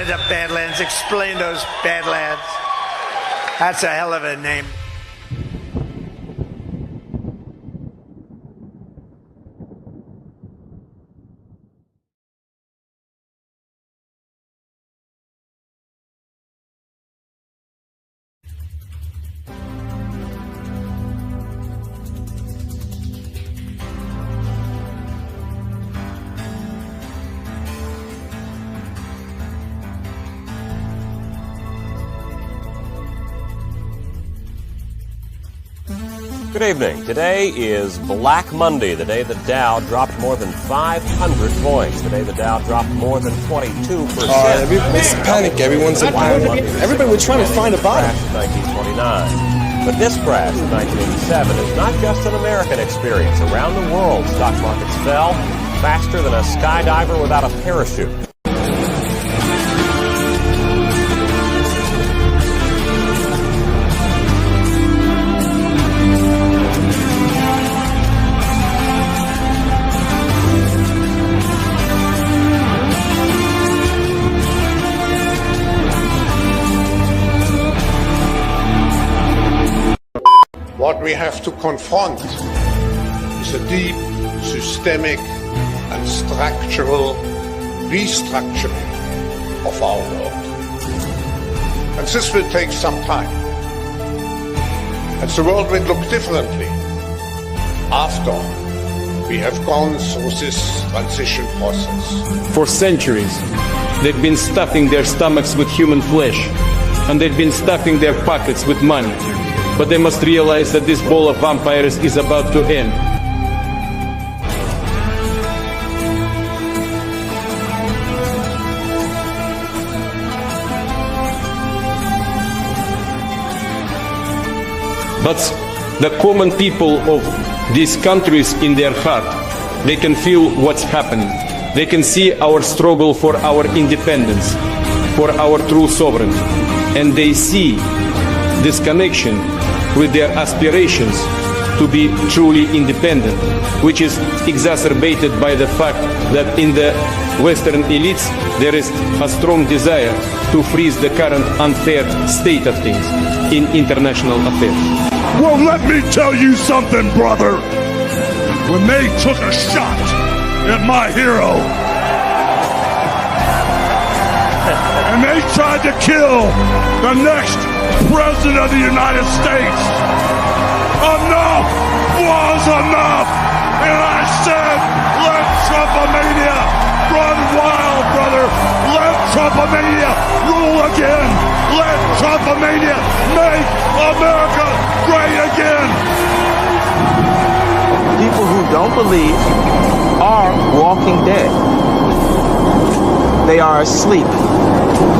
Explain the Badlands. Explain those Badlands. That's a hell of a name. Good evening. Today is Black Monday, the day the Dow dropped more than 500 points. Today the Dow dropped more than 22%. Everybody's panic. Everyone's in panic. Everybody, we're trying to find a bottom. 1929. But this crash in 1987 is not just an American experience. Around the world, stock markets fell faster than a skydiver without a parachute. What we have to confront is a deep, systemic, and structural restructuring of our world. And this will take some time. And the world will look differently after we have gone through this transition process. For centuries, they've been stuffing their stomachs with human flesh, and they've been stuffing their pockets with money. But they must realize that this bowl of vampires is about to end. But the common people of these countries in their heart, they can feel what's happening. They can see our struggle for our independence, for our true sovereignty. And they see this connection with their aspirations to be truly independent, which is exacerbated by the fact that in the Western elites there is a strong desire to freeze the current unfair state of things in international affairs. Well, let me tell you something, brother. When they took a shot at my hero, and they tried to kill the next President of the United States, enough was enough. And I said, let Trumpomania run wild, brother. Let Trumpomania rule again. Let Trumpomania make America great again. People who don't believe are walking dead. They are asleep,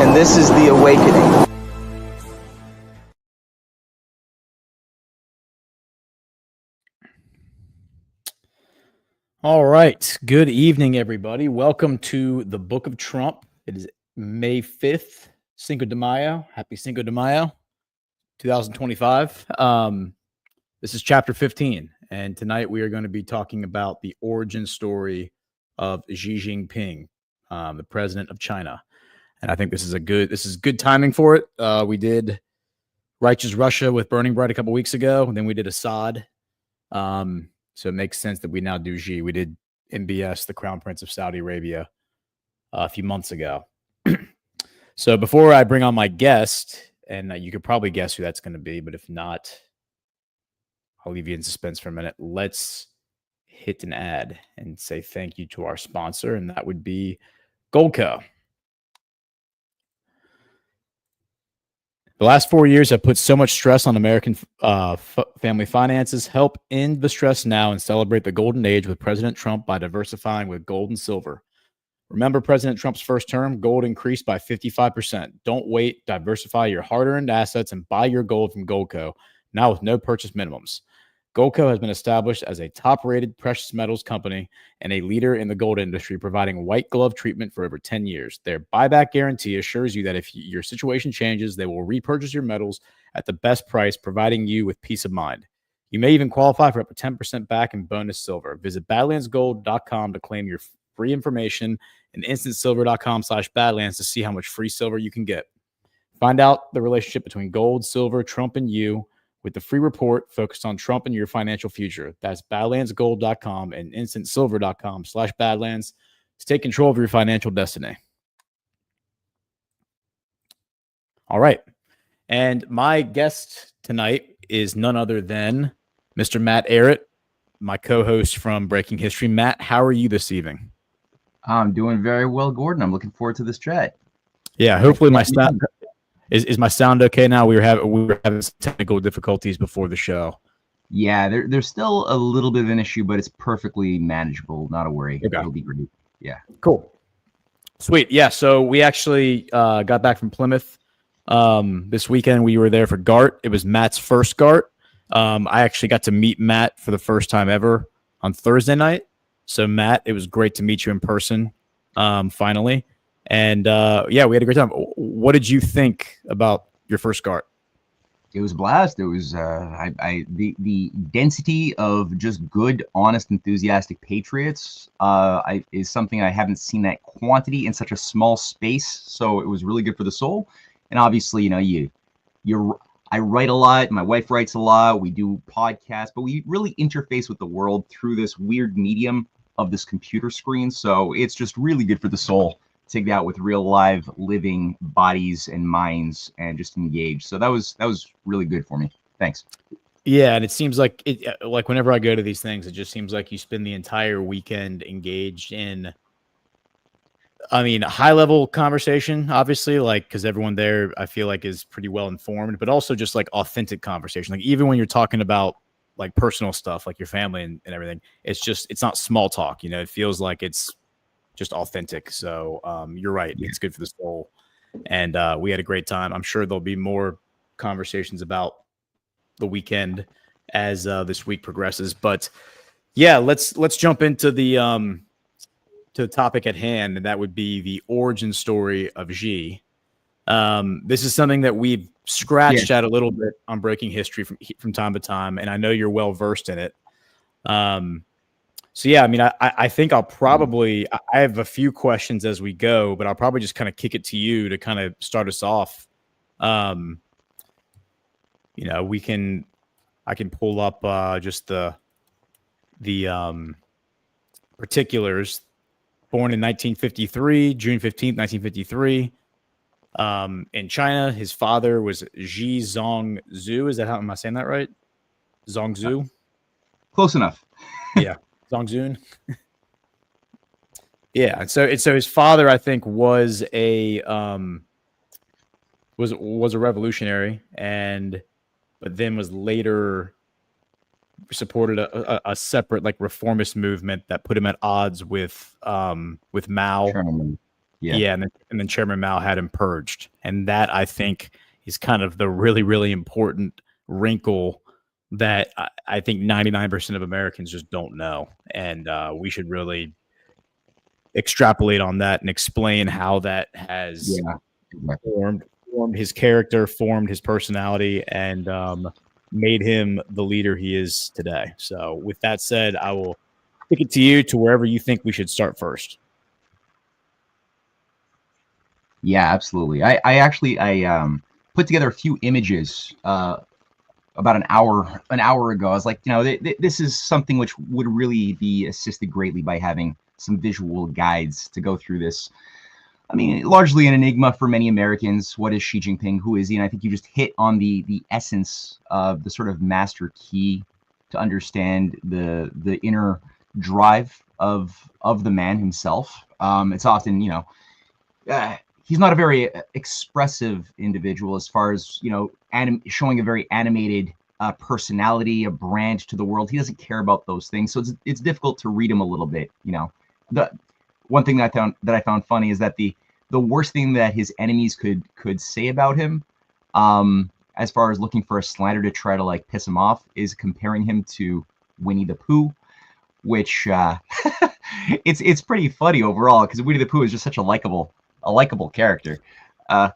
and this is the awakening. All right. Good evening, everybody. Welcome to the Book of Trump. It is May 5th, Cinco de Mayo. Happy Cinco de Mayo, 2025. This is chapter 15. And tonight we are going to be talking about the origin story of Xi Jinping, the president of China. And I think this is good timing for it. We did Righteous Russia with Burning Bright a couple weeks ago, and then we did Assad. So it makes sense that we now do Xi. We did MBS, the Crown Prince of Saudi Arabia, a few months ago. So before I bring on my guest, and you could probably guess who that's going to be, but if not, I'll leave you in suspense for a minute. Let's hit an ad and say thank you to our sponsor, and that would be Goldco. The last 4 years have put so much stress on American family finances. Help end the stress now and celebrate the golden age with President Trump by diversifying with gold and silver. Remember President Trump's first term? Gold increased by 55%. Don't wait. Diversify your hard-earned assets and buy your gold from Goldco, now with no purchase minimums. Goldco has been established as a top-rated precious metals company and a leader in the gold industry, providing white glove treatment for over 10 years. Their buyback guarantee assures you that if your situation changes, they will repurchase your metals at the best price, providing you with peace of mind. You may even qualify for up to 10% back in bonus silver. Visit badlandsgold.com to claim your free information and instantsilver.com/Badlands to see how much free silver you can get. Find out the relationship between gold, silver, Trump, and you with the free report focused on Trump and your financial future. That's badlandsgold.com and instantsilver.com/Badlands to take control of your financial destiny. All right. And my guest tonight is none other than Mr. Matt Arrett, my co-host from Breaking History. Matt, how are you this evening? I'm doing very well, Gordon. I'm looking forward to this chat. Yeah, hopefully my sound is my sound okay now. We were having some technical difficulties before the show. Yeah, there's still a little bit of an issue, but it's perfectly manageable. Not a worry. Okay. It'll be great. Yeah. Cool. Sweet. Yeah. So we actually got back from Plymouth this weekend. We were there for GART. It was Matt's first GART. I actually got to meet Matt for the first time ever on Thursday night. So Matt, it was great to meet you in person finally. And yeah, we had a great time. What did you think about your first GART? It was a blast. It was the density of just good, honest, enthusiastic patriots is something I haven't seen that quantity in such a small space. So it was really good for the soul. And obviously, I write a lot. My wife writes a lot. We do podcasts, but we really interface with the world through this weird medium of this computer screen. So it's just really good for the soul. Take that with real live living bodies and minds and just engage. So that was really good for me. Thanks. Yeah, and it seems like like whenever I go to these things, it just seems like you spend the entire weekend engaged in, I mean, high level conversation, obviously, like because everyone there I feel like is pretty well informed, but also just like authentic conversation. Like even when you're talking about like personal stuff, like your family and everything, it's not small talk. It feels like it's just authentic. So you're right. Yeah. It's good for the soul. And we had a great time. I'm sure there'll be more conversations about the weekend as this week progresses. But yeah, let's jump into the to the topic at hand, and that would be the origin story of Xi. This is something that we've scratched at a little bit on Breaking History from time to time, and I know you're well versed in it. So yeah, I mean, I think I have a few questions as we go, but I'll probably just kind of kick it to you to kind of start us off. I can pull up just the particulars. Born in 1953, June 15th, 1953. In China, his father was Xi Zongzhu. Is that how am I saying that right? Zongzhu? Close enough. Yeah. Zongzun. Yeah, and so his father, I think, was a revolutionary, but then was later supported a separate like reformist movement that put him at odds with Mao. Chairman. Yeah, and then Chairman Mao had him purged, and that I think is kind of the really, really important wrinkle that I think 99% of Americans just don't know. And we should really extrapolate on that and explain how that has formed his character, formed his personality, and made him the leader he is today. So with that said, I will kick it to you to wherever you think we should start first. Yeah, absolutely. I actually put together a few images about an hour ago. I was like, this is something which would really be assisted greatly by having some visual guides to go through this. I mean, largely an enigma for many Americans. What is Xi Jinping? Who is he? And I think you just hit on the essence of the sort of master key to understand the inner drive of the man himself. It's often, he's not a very expressive individual as far as, showing a very animated personality, a brand to the world. He doesn't care about those things. So it's difficult to read him a little bit. The one thing that I found funny is that the worst thing that his enemies could say about him, as far as looking for a slander to try to like piss him off, is comparing him to Winnie the Pooh, which it's pretty funny overall because Winnie the Pooh is just such a likable character. I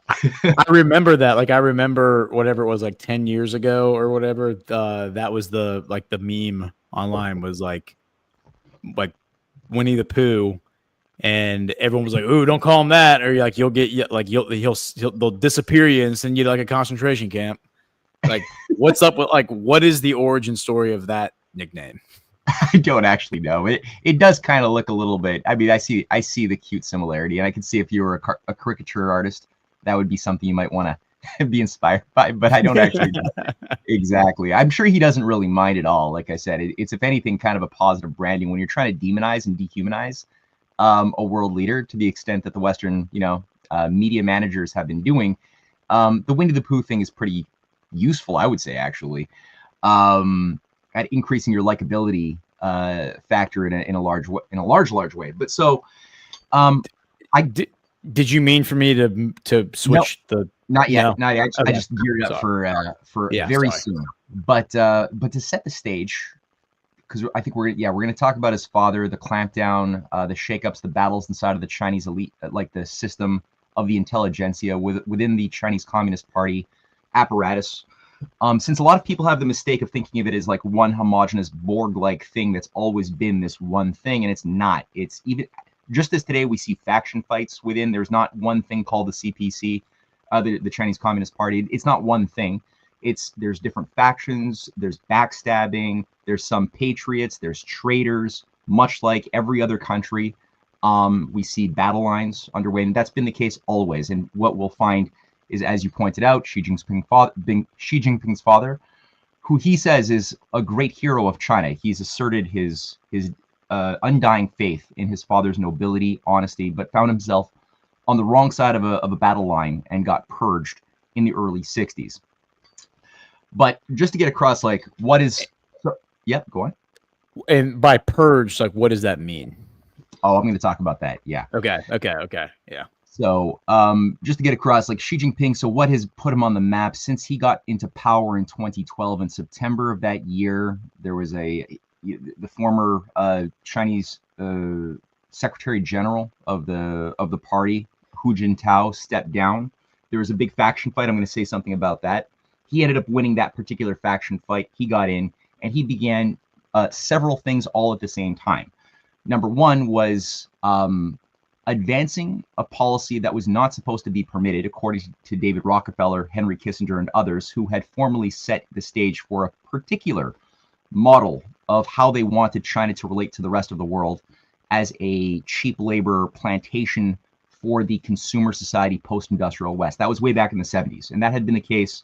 remember that. Like, I remember whatever it was, like 10 years ago or whatever. That was the meme online was like Winnie the Pooh and everyone was like, "Ooh, don't call him that," or like you'll get like they'll disappear you and send you to like a concentration camp. Like, what's up with like what is the origin story of that nickname? I don't actually know. It does kind of look a little bit. I mean, I see the cute similarity, and I can see if you were a caricature artist, that would be something you might want to be inspired by. But I don't actually know exactly. I'm sure he doesn't really mind at all. Like I said, it's if anything kind of a positive branding when you're trying to demonize and dehumanize a world leader to the extent that the Western, media managers have been doing. The Winnie the Pooh thing is pretty useful, I would say, actually, at increasing your likability factor in a large way. But so, did you mean for me to switch the? Not yet. No? Not yet. I Okay. just geared up for sorry. soon. But to set the stage, because I think we're going to talk about his father, the clampdown, the shakeups, the battles inside of the Chinese elite, like the system of the intelligentsia within the Chinese Communist Party apparatus. Since a lot of people have the mistake of thinking of it as like one homogenous Borg-like thing that's always been this one thing, and it's not. It's even just as today we see faction fights within. There's not one thing called the CPC, the Chinese Communist Party. It's not one thing. There's different factions. There's backstabbing. There's some patriots. There's traitors. Much like every other country, we see battle lines underway, and that's been the case always. And what we'll find is, as you pointed out, Xi Jinping's father, who he says is a great hero of China. He's asserted his undying faith in his father's nobility, honesty, but found himself on the wrong side of a battle line and got purged in the early 60s. But just to get across, like, what is... Yep, go on. And by purge, like, what does that mean? Oh, I'm going to talk about that, yeah. Okay, yeah. So just to get across, like Xi Jinping, so what has put him on the map since he got into power in 2012? In September of that year, there was the former Chinese Secretary General of the party, Hu Jintao, stepped down. There was a big faction fight. I'm going to say something about that. He ended up winning that particular faction fight. He got in, and he began several things all at the same time. Number one was advancing a policy that was not supposed to be permitted, according to David Rockefeller, Henry Kissinger, and others who had formally set the stage for a particular model of how they wanted China to relate to the rest of the world as a cheap labor plantation for the consumer society post-industrial West. That was way back in the 70s, and that had been the case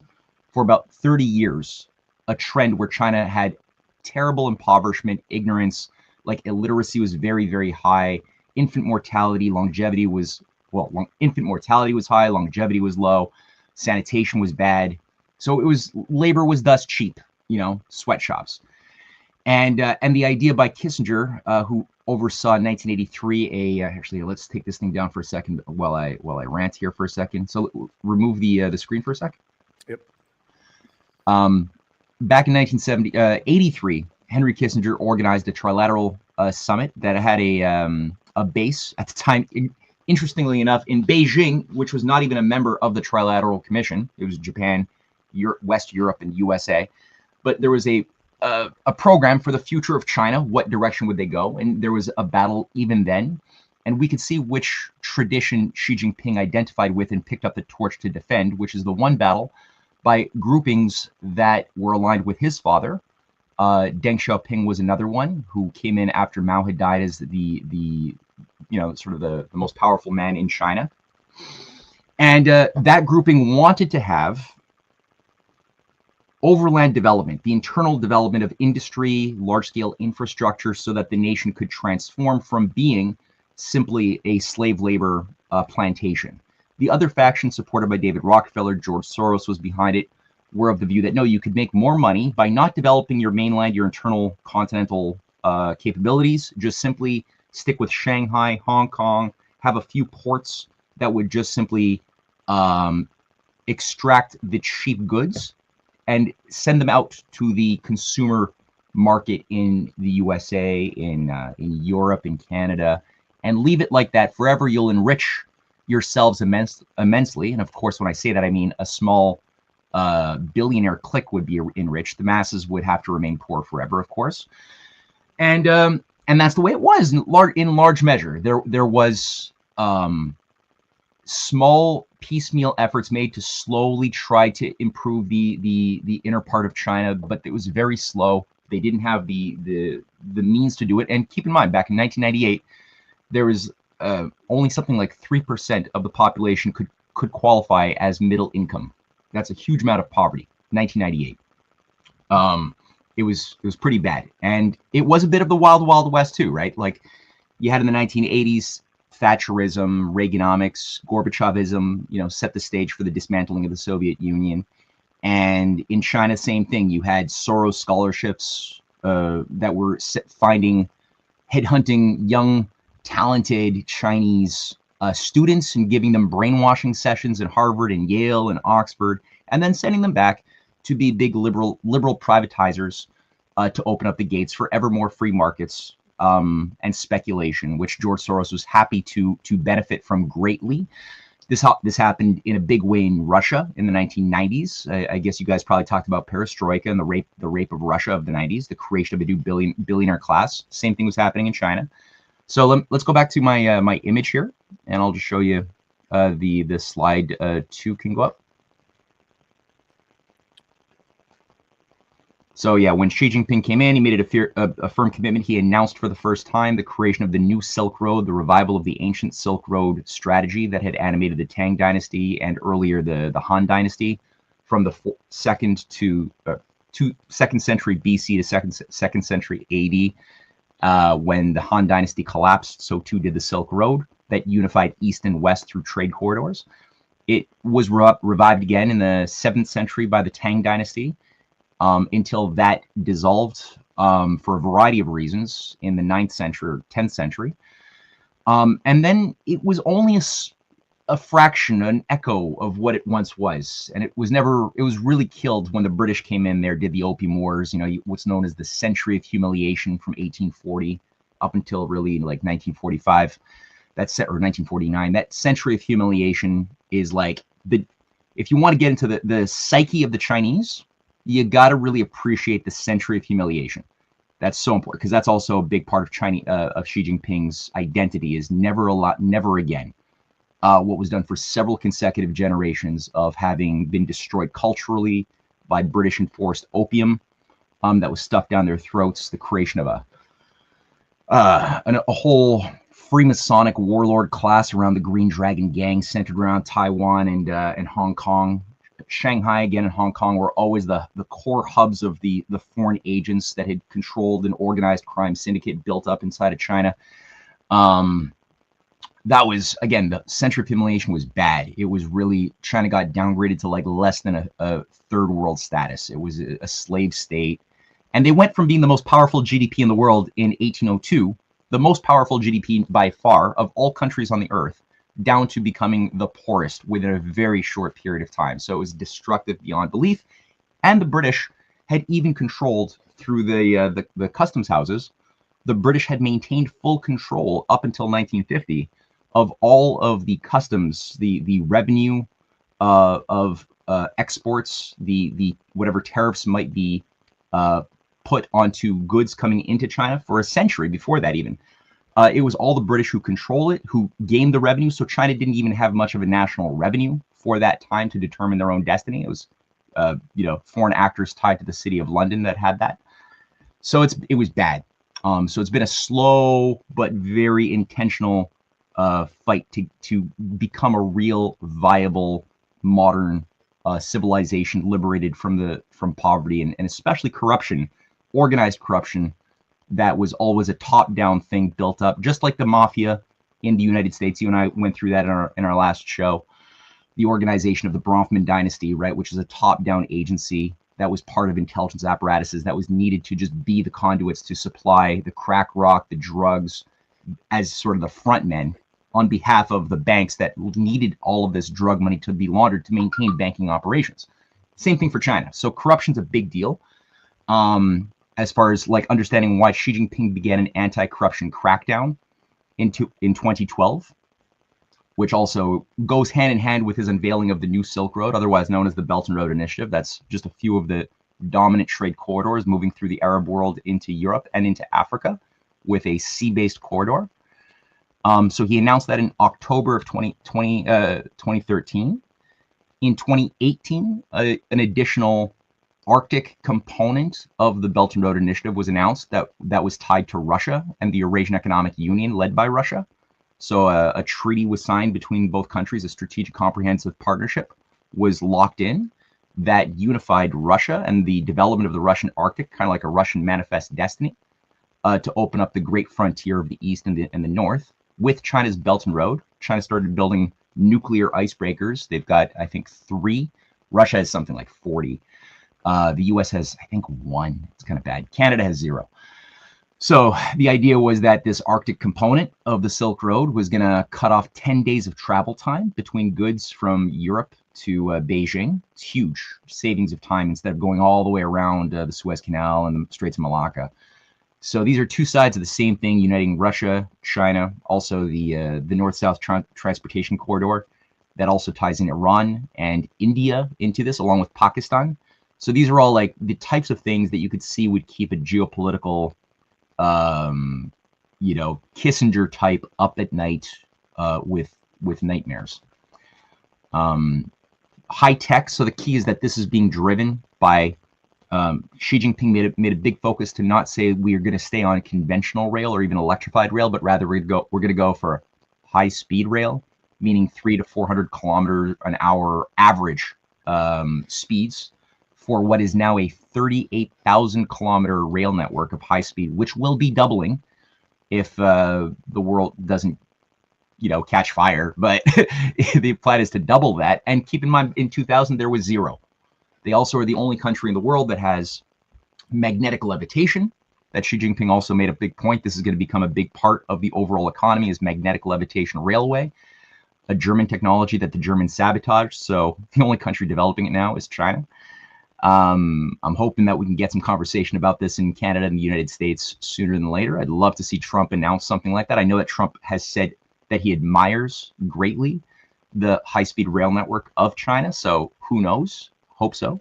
for about 30 years, a trend where China had terrible impoverishment, ignorance, like illiteracy was very, very high. Infant mortality, longevity was, infant mortality was high, longevity was low, sanitation was bad. So labor was thus cheap, sweatshops. And the idea by Kissinger, who oversaw in 1983 actually, let's take this thing down for a second while I rant here for a second. So remove the screen for a sec. Yep. Back in 1983, Henry Kissinger organized a trilateral summit that had a base at the time, interestingly enough, in Beijing, which was not even a member of the Trilateral Commission. It was Japan, West Europe, and USA. But there was a program for the future of China. What direction would they go? And there was a battle even then. And we could see which tradition Xi Jinping identified with and picked up the torch to defend, which is the one battle by groupings that were aligned with his father. Deng Xiaoping was another one who came in after Mao had died as the most powerful man in China. And that grouping wanted to have overland development, the internal development of industry, large-scale infrastructure, so that the nation could transform from being simply a slave labor plantation. The other faction, supported by David Rockefeller, George Soros was behind it, were of the view that no, you could make more money by not developing your mainland, your internal continental capabilities, just simply stick with Shanghai, Hong Kong, have a few ports that would just simply extract the cheap goods and send them out to the consumer market in the USA, in Europe, in Canada, and leave it like that forever. You'll enrich yourselves immensely. And of course, when I say that, I mean a small billionaire clique would be enriched. The masses would have to remain poor forever, of course. And and that's the way it was in large measure. There was small piecemeal efforts made to slowly try to improve the inner part of China, but it was very slow. They didn't have the means to do it. And keep in mind, back in 1998, there was only something like 3% of the population could qualify as middle income. That's a huge amount of poverty. 1998. It was pretty bad, and it was a bit of the wild west too, right? Like you had in the 1980s Thatcherism, Reaganomics, Gorbachevism, set the stage for the dismantling of the Soviet Union. And in China, same thing. You had Soros scholarships that were headhunting young, talented Chinese students and giving them brainwashing sessions at Harvard and Yale and Oxford, and then sending them back to be big liberal privatizers to open up the gates for ever more free markets and speculation, which George Soros was happy to benefit from greatly. This happened in a big way in Russia in the 1990s. I guess you guys probably talked about perestroika and the rape of Russia of the 90s, the creation of a new billionaire class. Same thing was happening in China. So let's go back to my my image here, and I'll just show you the slide 2 can go up. So yeah, when Xi Jinping came in, he made it a firm commitment. He announced for the first time the creation of the new Silk Road, the revival of the ancient Silk Road strategy that had animated the Tang Dynasty and earlier the Han Dynasty, from the second century BC to second century AD. When the Han Dynasty collapsed, so too did the Silk Road that unified East and West through trade corridors. It was revived again in the 7th century by the Tang Dynasty. Until that dissolved for a variety of reasons in the 9th century or 10th century. And then it was only a fraction, an echo of what it once was. And it was really killed when the British came in there, did the Opium Wars, what's known as the Century of Humiliation from 1840 up until really like 1945, or 1949. That Century of Humiliation is like, if you want to get into the psyche of the Chinese, you got to really appreciate the Century of Humiliation. That's so important, because that's also a big part of Xi Jinping's identity, is never again. What was done for several consecutive generations of having been destroyed culturally by British enforced opium that was stuffed down their throats, the creation of a whole Freemasonic warlord class around the Green Dragon Gang, centered around Taiwan and Hong Kong. Shanghai again and Hong Kong were always the core hubs of the foreign agents that had controlled an organized crime syndicate built up inside of China. That was, again, the Century of Humiliation was bad. It was really, China got downgraded to like less than a third world status. It was a slave state. And they went from being the most powerful GDP in the world in 1802, the most powerful GDP by far of all countries on the earth, down to becoming the poorest within a very short period of time. So it was destructive beyond belief. And the British had even controlled, through the customs houses, the British had maintained full control up until 1950 of all of the customs, the revenue of exports, the whatever tariffs might be put onto goods coming into China for a century before that even. It was all the British who control it, who gained the revenue. So China didn't even have much of a national revenue for that time to determine their own destiny. It was, foreign actors tied to the city of London that had that. So it was bad. So it's been a slow but very intentional fight to become a real, viable, modern civilization liberated from poverty and especially corruption, organized corruption. That was always a top-down thing built up, just like the mafia in the United States. You and I went through that in our last show. The organization of the Bronfman dynasty, right, which is a top-down agency that was part of intelligence apparatuses that was needed to just be the conduits to supply the crack rock, the drugs, as sort of the front men on behalf of the banks that needed all of this drug money to be laundered to maintain banking operations. Same thing for China. So corruption's a big deal. As far as like understanding why Xi Jinping began an anti-corruption crackdown in 2012, which also goes hand in hand with his unveiling of the new Silk Road, otherwise known as the Belt and Road Initiative. That's just a few of the dominant trade corridors moving through the Arab world into Europe and into Africa. with a sea-based corridor. So he announced that in October of 2013. In 2018, an additional Arctic component of the Belt and Road Initiative was announced that was tied to Russia and the Eurasian Economic Union led by Russia. So a treaty was signed between both countries, a strategic comprehensive partnership was locked in that unified Russia and the development of the Russian Arctic, kind of like a Russian manifest destiny, to open up the great frontier of the East and the North. With China's Belt and Road, China started building nuclear icebreakers. They've got, I think, 3. Russia has something like 40. The US has, I think, 1. It's kind of bad. Canada has 0. So the idea was that this Arctic component of the Silk Road was going to cut off 10 days of travel time between goods from Europe to Beijing. It's huge savings of time instead of going all the way around the Suez Canal and the Straits of Malacca. So these are two sides of the same thing, uniting Russia, China, also the North-South transportation corridor that also ties in Iran and India into this, along with Pakistan. So these are all like the types of things that you could see would keep a geopolitical, Kissinger type up at night with nightmares. High tech. So the key is that this is being driven by Xi Jinping made a big focus to not say we are going to stay on conventional rail or even electrified rail, but rather we're going to go for high speed rail, meaning 300 to 400 kilometers an hour average speeds for what is now a 38,000 kilometer rail network of high speed, which will be doubling if the world doesn't, catch fire. But the plan is to double that. And keep in mind, in 2000, there was 0. They also are the only country in the world that has magnetic levitation. That Xi Jinping also made a big point. This is going to become a big part of the overall economy, is magnetic levitation railway, a German technology that the Germans sabotaged. So the only country developing it now is China. I'm hoping that we can get some conversation about this in Canada and the United States sooner than later. I'd love to see Trump announce something like that. I know that Trump has said that he admires greatly the high-speed rail network of China. So who knows? Hope so.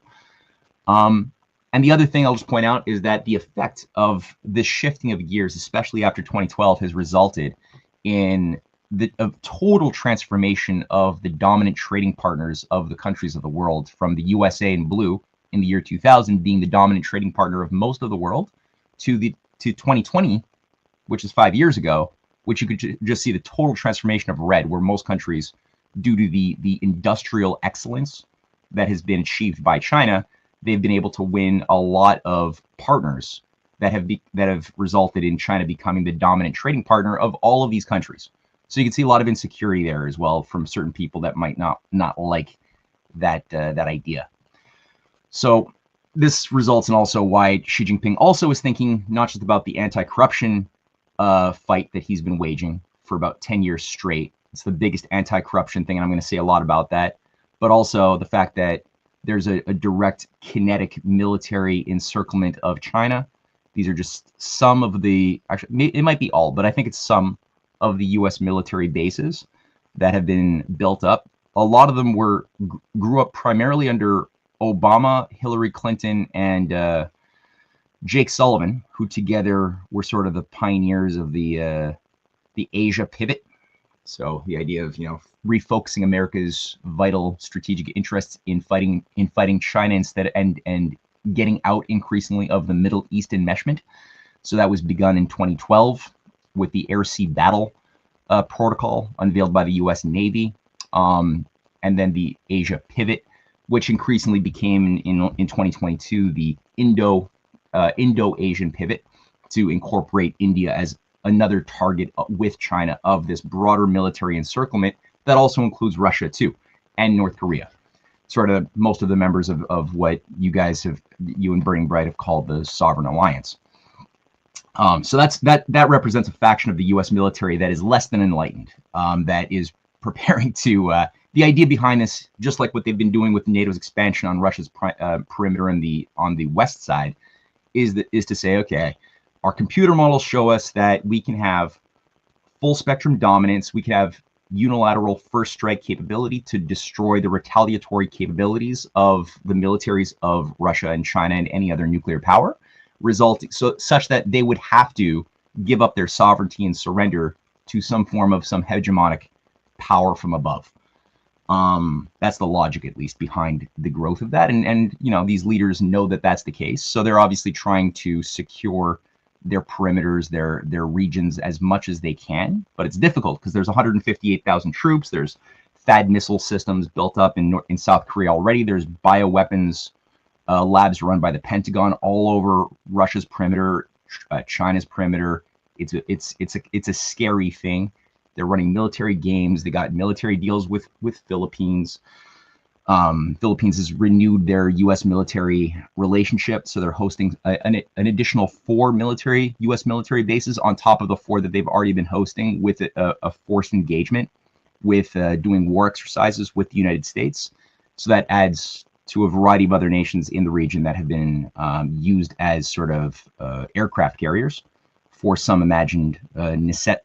And the other thing I'll just point out is that the effect of this shifting of gears, especially after 2012, has resulted in a total transformation of the dominant trading partners of the countries of the world, from the USA in blue in the year 2000 being the dominant trading partner of most of the world to 2020, which is 5 years ago, which you could just see the total transformation of red, where most countries, due to the industrial excellence that has been achieved by China, they've been able to win a lot of partners that have resulted in China becoming the dominant trading partner of all of these countries. So you can see a lot of insecurity there as well from certain people that might not like that idea. So this results in also why Xi Jinping also is thinking not just about the anti-corruption fight that he's been waging for about 10 years straight. It's the biggest anti-corruption thing, and I'm going to say a lot about that. But also the fact that there's a direct kinetic military encirclement of China. These are just some of the, actually, it might be all, but I think it's some of the U.S. military bases that have been built up. A lot of them grew up primarily under Obama, Hillary Clinton, and Jake Sullivan, who together were sort of the pioneers of the Asia pivot. So the idea of refocusing America's vital strategic interests in fighting China instead, and getting out increasingly of the Middle East enmeshment. So that was begun in 2012 with the Air-Sea Battle Protocol unveiled by the U.S. Navy, and then the Asia pivot, which increasingly became in 2022 the Indo-Asian pivot, to incorporate India as another target with China of this broader military encirclement that also includes Russia too, and North Korea. Sort of most of the members of what you and Burning Bright have called the Sovereign Alliance. So that represents a faction of the U.S. military that is less than enlightened, that is preparing to. The idea behind this, just like what they've been doing with NATO's expansion on Russia's perimeter on the west side, is to say, okay, our computer models show us that we can have full spectrum dominance. We can have unilateral first strike capability to destroy the retaliatory capabilities of the militaries of Russia and China and any other nuclear power, such that they would have to give up their sovereignty and surrender to some form of some hegemonic power from above. That's the logic, at least, behind the growth of that. And you know, these leaders know that that's the case. So they're obviously trying to secure their perimeters, their regions as much as they can. But it's difficult because there's 158,000 troops. There's THAAD missile systems built up in South Korea already. There's bioweapons labs run by the Pentagon all over Russia's perimeter, China's perimeter. It's a scary thing. They're running military games. They got military deals with Philippines. Philippines has renewed their U.S. military relationship, so they're hosting an additional 4 U.S. military bases on top of the 4 that they've already been hosting, with a forced engagement with doing war exercises with the United States. So that adds to a variety of other nations in the region that have been used as sort of aircraft carriers for some imagined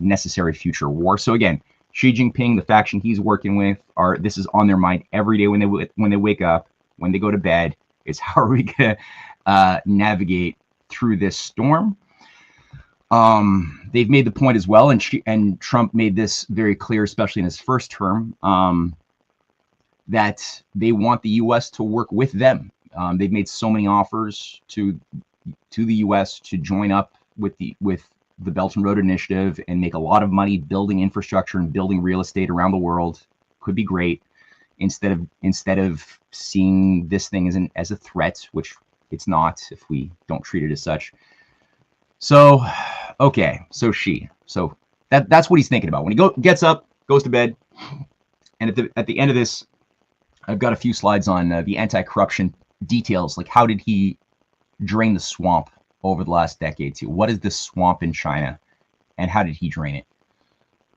necessary future war. So again, Xi Jinping, the faction he's working with, this is on their mind every day when they wake up, when they go to bed. Is how are we gonna navigate through this storm? They've made the point as well, and Trump made this very clear, especially in his first term, that they want the U.S. to work with them. They've made so many offers to the U.S. to join up with the Belt and Road Initiative and make a lot of money building infrastructure and building real estate around the world. Could be great, instead of seeing this thing as a threat, which it's not if we don't treat it as such. So, okay, so that's what he's thinking about when he gets up, goes to bed. And at the end of this, I've got a few slides on the anti-corruption details, like how did he drain the swamp over the last decade too? What is this swamp in China, and how did he drain it?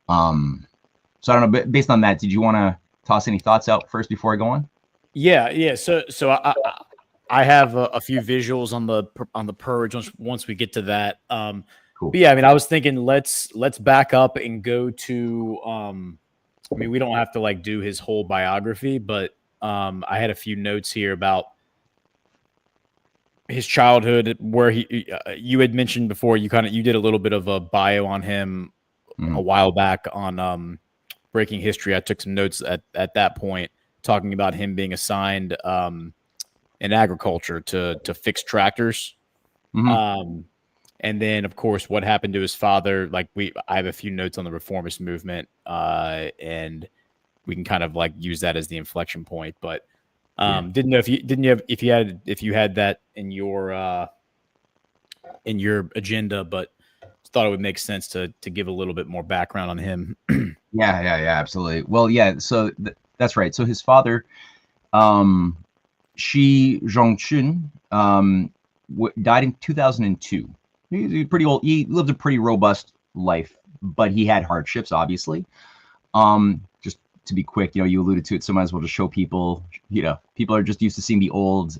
So I don't know, but based on that, did you want to toss any thoughts out first before I go on? Yeah. So I have a few visuals on the purge once we get to that. Cool. But yeah, I mean, I was thinking let's back up and go to. I mean, we don't have to like do his whole biography, but I had a few notes here about his childhood, where you had mentioned before, you did a little bit of a bio on him a while back on Breaking History. I took some notes at that point, talking about him being assigned in agriculture to fix tractors. And then of course what happened to his father. Like I have a few notes on the reformist movement, and we can kind of like use that as the inflection point, but didn't know if you had that in your agenda, but thought it would make sense to give a little bit more background on him. Yeah, absolutely. Well, yeah, so that's right. So his father, Xi Jinping, died in 2002. He's pretty old. He lived a pretty robust life, but he had hardships, obviously. Just to be quick, you alluded to it, so might as well just show people. People are just used to seeing the old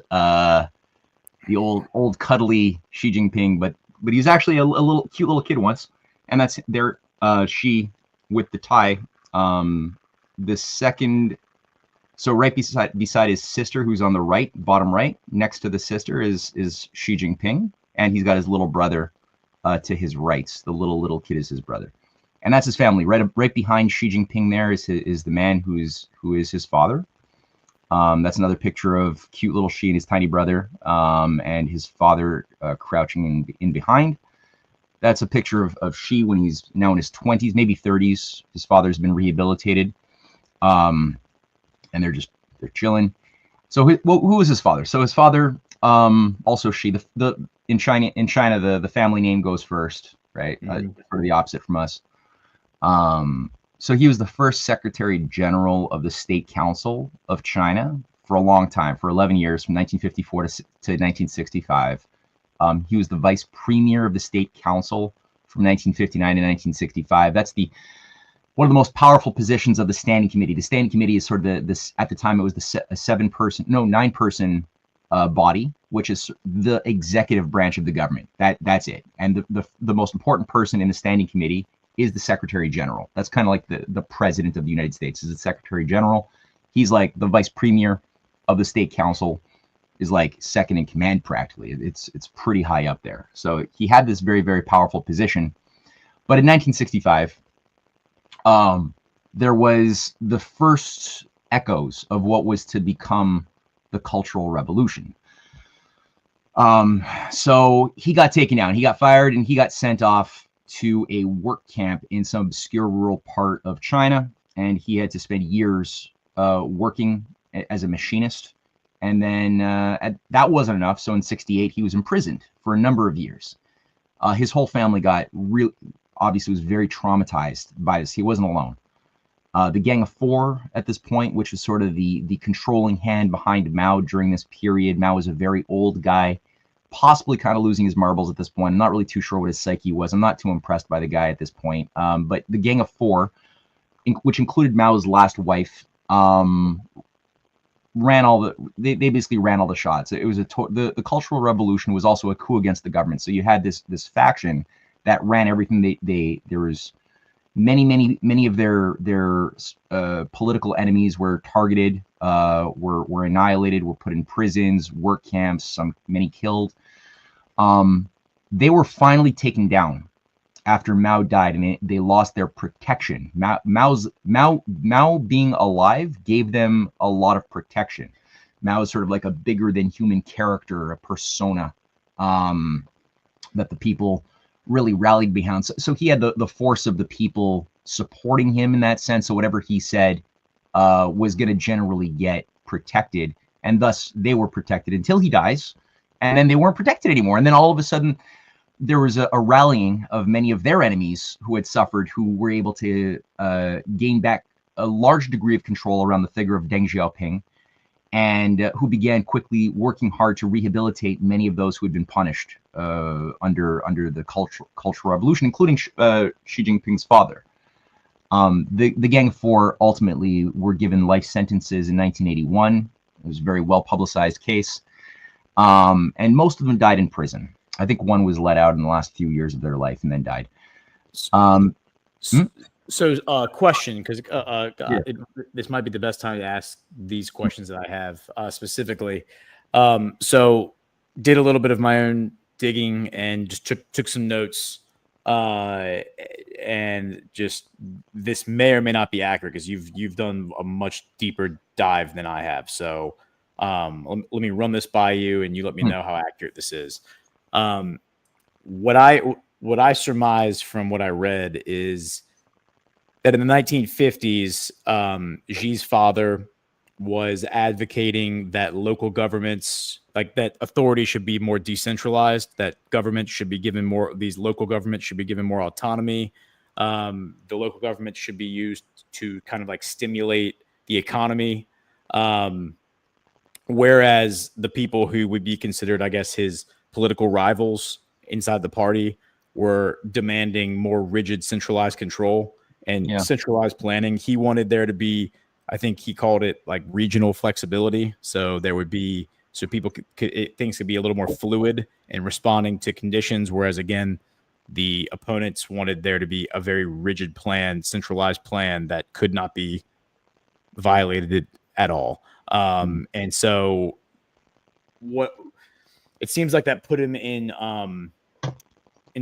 cuddly Xi Jinping, but he was actually a little cute little kid once, and that's there. Xi with the tie. The second, so right beside his sister, who's on the right, bottom right, next to the sister is Xi Jinping, and he's got his little brother to his right. The little kid is his brother. And that's his family. Right behind Xi Jinping there is the man who is his father. That's another picture of cute little Xi and his tiny brother, and his father crouching in behind. That's a picture of Xi when he's now in his 20s, maybe 30s. His father's been rehabilitated, and they're chilling. So who was his father? So his father, also Xi. In China, the family name goes first, right? Sort of the opposite from us. So he was the first Secretary General of the State Council of China for a long time, for 11 years, from 1954 to 1965. He was the Vice Premier of the State Council from 1959 to 1965. That's one of the most powerful positions of the Standing Committee. The Standing Committee is sort of this, at the time it was a 9-person body, which is the executive branch of the government. That's it. And the most important person in the Standing Committee is the Secretary General. That's kind of like the President of the United States is the Secretary General. He's like the Vice Premier of the State Council. is like second in command practically. It's pretty high up there. So he had this very, very powerful position. But in 1965, there was the first echoes of what was to become the Cultural Revolution. So he got taken down. He got fired and he got sent off to a work camp in some obscure rural part of China. And he had to spend years working as a machinist. And then that wasn't enough. So in 68, he was imprisoned for a number of years. His whole family got obviously was very traumatized by this. He wasn't alone. The Gang of Four at this point, which was sort of the controlling hand behind Mao during this period. Mao was a very old guy, possibly kind of losing his marbles at this point. I'm not really too sure what his psyche was. I'm not too impressed by the guy at this point. But the Gang of Four, which included Mao's last wife, ran all the they basically ran all the shots. It was the Cultural Revolution was also a coup against the government. So you had this faction that ran everything. There was many of their political enemies were targeted, were annihilated, were put in prisons, work camps, many killed. They were finally taken down after Mao died, and they lost their protection. Mao being alive gave them a lot of protection. Mao is sort of like a bigger than human character, a persona that the people really rallied behind. So he had the force of the people supporting him in that sense. So whatever he said was going to generally get protected, and thus they were protected until he dies, and then they weren't protected anymore. And then all of a sudden, there was a rallying of many of their enemies who had suffered, who were able to gain back a large degree of control around the figure of Deng Xiaoping, and who began quickly working hard to rehabilitate many of those who had been punished under the Cultural Revolution, including Xi Jinping's father. The Gang of Four ultimately were given life sentences in 1981. It was a very well publicized case, and most of them died in prison. I think one was let out in the last few years of their life and then died. So, question, because this might be the best time to ask these questions that I have specifically. So, did a little bit of my own digging and just took some notes. And just this may or may not be accurate because you've done a much deeper dive than I have. So, let me run this by you, and you let me know how accurate this is. What I surmised from what I read is that in the 1950s, Xi's father was advocating that local governments, like that authority should be more decentralized, that government should be given more, these local governments should be given more autonomy. The local government should be used to kind of like stimulate the economy. Whereas the people who would be considered, I guess, his political rivals inside the party were demanding more rigid centralized control and centralized planning. He wanted there to be, I think he called it like regional flexibility. So there would be, so people things could be a little more fluid in responding to conditions. Whereas again, the opponents wanted there to be a very rigid plan, centralized plan that could not be violated at all. And so what it seems like that put him in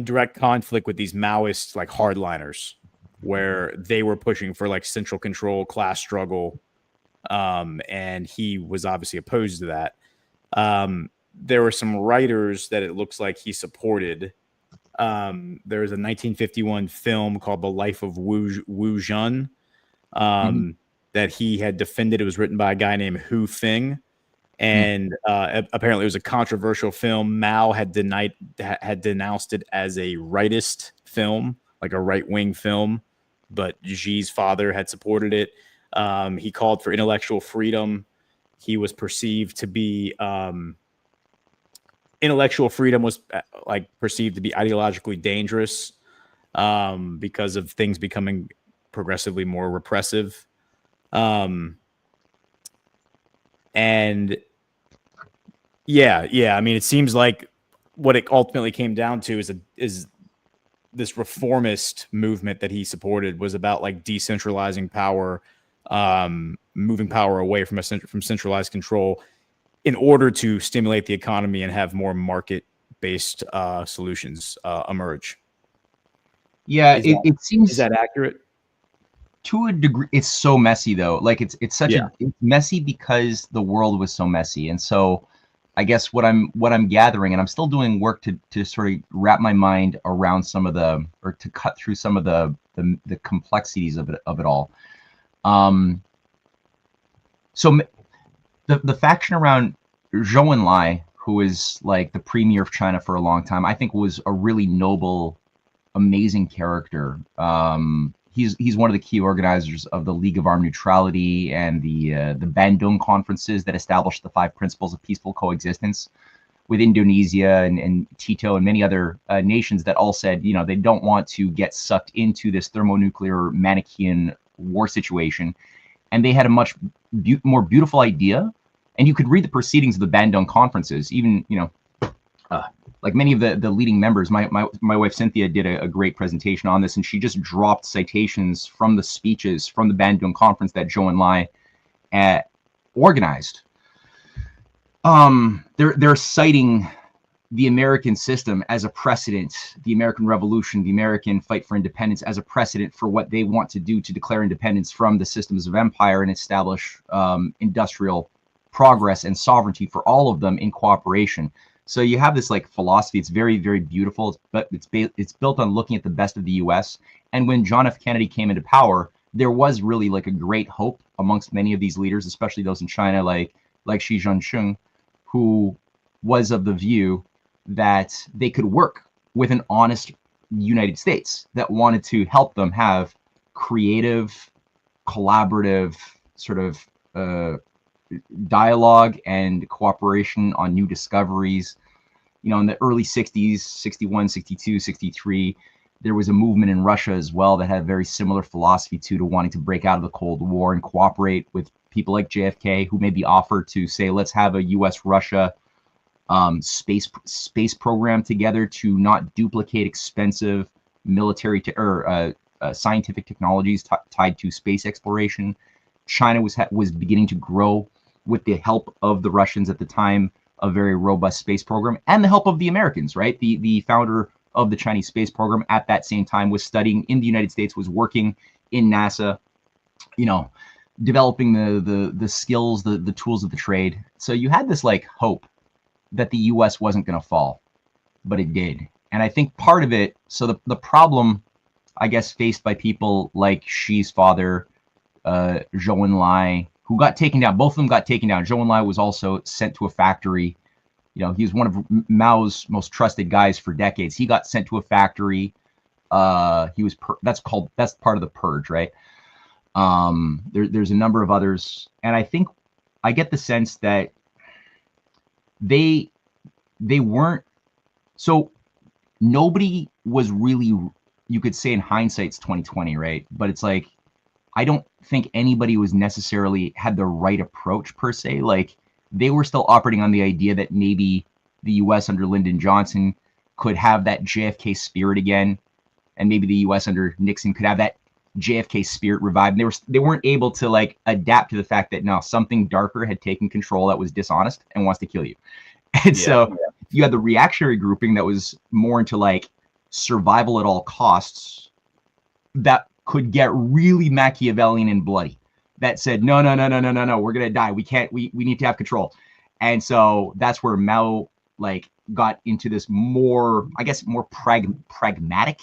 direct conflict with these Maoist like hardliners, where they were pushing for like central control, class struggle, and he was obviously opposed to that. There were some writers that it looks like he supported. There was a 1951 film called The Life of Wu Jun that he had defended. It was written by a guy named Hu Feng. And apparently it was a controversial film. Mao had denounced it as a rightist film, like a right-wing film, but Xi's father had supported it. He called for intellectual freedom. He was perceived to be intellectual freedom was like perceived to be ideologically dangerous because of things becoming progressively more repressive. And yeah. I mean, it seems like what it ultimately came down to is this reformist movement that he supported was about like decentralizing power, moving power away from centralized control. in order to stimulate the economy and have more market-based solutions emerge. Yeah, it seems, is that accurate? To a degree. It's so messy though. Like it's such Yeah. it's messy because the world was so messy. And so I guess what I'm gathering, and I'm still doing work to sort of wrap my mind around some of the, or to cut through some of the complexities of it all. So the faction around Zhou Enlai, who is like the premier of China for a long time, I think was a really noble, amazing character. He's one of the key organizers of the League of Armed Neutrality and the Bandung conferences that established the 5 principles of peaceful coexistence with Indonesia and Tito and many other nations that all said, you know, they don't want to get sucked into this thermonuclear Manichaean war situation. And they had a much more beautiful idea. And you could read the proceedings of the Bandung conferences, even, you know, like many of the leading members. My wife Cynthia did a great presentation on this, and she just dropped citations from the speeches from the Bandung conference that Zhou Enlai organized. They're citing the American system as a precedent, the American Revolution, the American fight for independence as a precedent for what they want to do to declare independence from the systems of empire and establish industrial progress and sovereignty for all of them in cooperation. So you have this like philosophy. It's very, very beautiful, but it's built on looking at the best of the U.S. And when John F. Kennedy came into power, there was really like a great hope amongst many of these leaders, especially those in China, like Xi Jinping, who was of the view that they could work with an honest United States that wanted to help them have creative, collaborative sort of dialogue and cooperation on new discoveries. You know, in the early 60s, 61, 62, 63, there was a movement in Russia as well that had a very similar philosophy to wanting to break out of the Cold War and cooperate with people like JFK, who made the offer to say, let's have a US-Russia space program together to not duplicate expensive military scientific technologies tied to space exploration. China was beginning to grow with the help of the Russians at the time, a very robust space program, and the help of the Americans, right? The founder of the Chinese space program at that same time was studying in the United States, was working in NASA, you know, developing the skills, the tools of the trade. So you had this like hope that the US wasn't going to fall, but it did. And I think part of it, so the problem, I guess, faced by people like Xi's father, Zhou Enlai, who got taken down. Both of them got taken down. Zhou Enlai was also sent to a factory. You know, he was one of Mao's most trusted guys for decades. He got sent to a factory. That's part of the purge, right? There's a number of others, and I think I get the sense that they weren't. So nobody was really, you could say in hindsight, it's 2020, right? But it's like, I don't think anybody was necessarily had the right approach per se. Like they were still operating on the idea that maybe the US under Lyndon Johnson could have that JFK spirit again. And maybe the US under Nixon could have that JFK spirit revived. And they weren't able to like adapt to the fact that now something darker had taken control that was dishonest and wants to kill you. And so you had the reactionary grouping that was more into like survival at all costs, that could get really Machiavellian and bloody, that said, no, we're going to die. We need to have control. And so that's where Mao like got into this more, I guess, more pragmatic,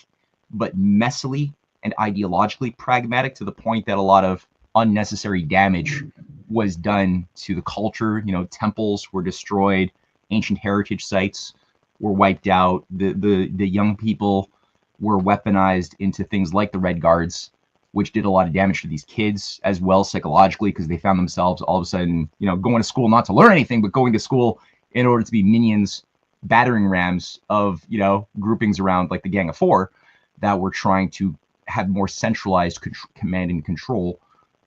but messily and ideologically pragmatic, to the point that a lot of unnecessary damage was done to the culture. You know, temples were destroyed, ancient heritage sites were wiped out, the young people were weaponized into things like the Red Guards, which did a lot of damage to these kids as well psychologically, because they found themselves all of a sudden, you know, going to school not to learn anything, but going to school in order to be minions, battering rams of, you know, groupings around like the Gang of Four that were trying to have more centralized command and control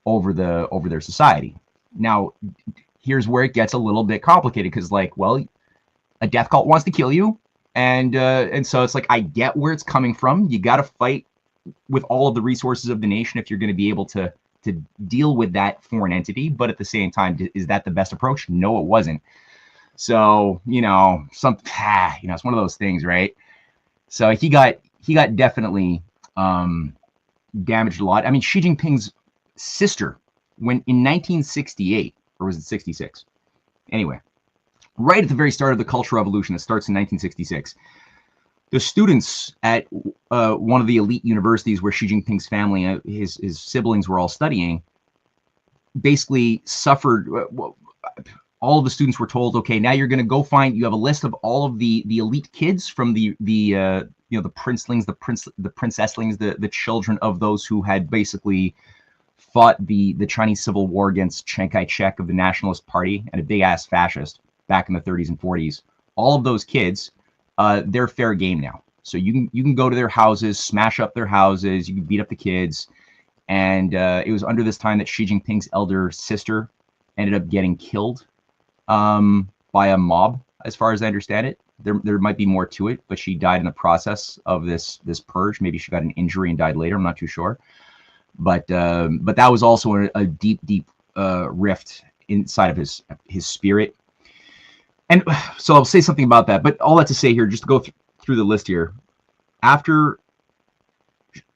over their society. Now, here's where it gets a little bit complicated, because like, well, a death cult wants to kill you. And so it's like, I get where it's coming from. You got to fight with all of the resources of the nation if you're going to be able to to deal with that foreign entity. But at the same time, is that the best approach? No, it wasn't. So, it's one of those things, right? So he got definitely damaged a lot. I mean, Xi Jinping's sister, when in 1968, or was it 66? Anyway, right at the very start of the Cultural Revolution that starts in 1966, the students at one of the elite universities where Xi Jinping's family, his siblings were all studying, basically suffered. All of the students were told, okay, now you're going to go find. You have a list of all of the elite kids from the princelings, the princesslings, the children of those who had basically fought the Chinese Civil War against Chiang Kai-shek of the Nationalist Party and a big ass fascist back in the 30s and 40s. All of those kids, they're fair game now. So you can go to their houses, smash up their houses, you can beat up the kids. And it was under this time that Xi Jinping's elder sister ended up getting killed by a mob, as far as I understand it. There might be more to it, but she died in the process of this purge. Maybe she got an injury and died later. I'm not too sure. But that was also a deep rift inside of his spirit. And so I'll say something about that. But all that to say here, just to go through the list here, after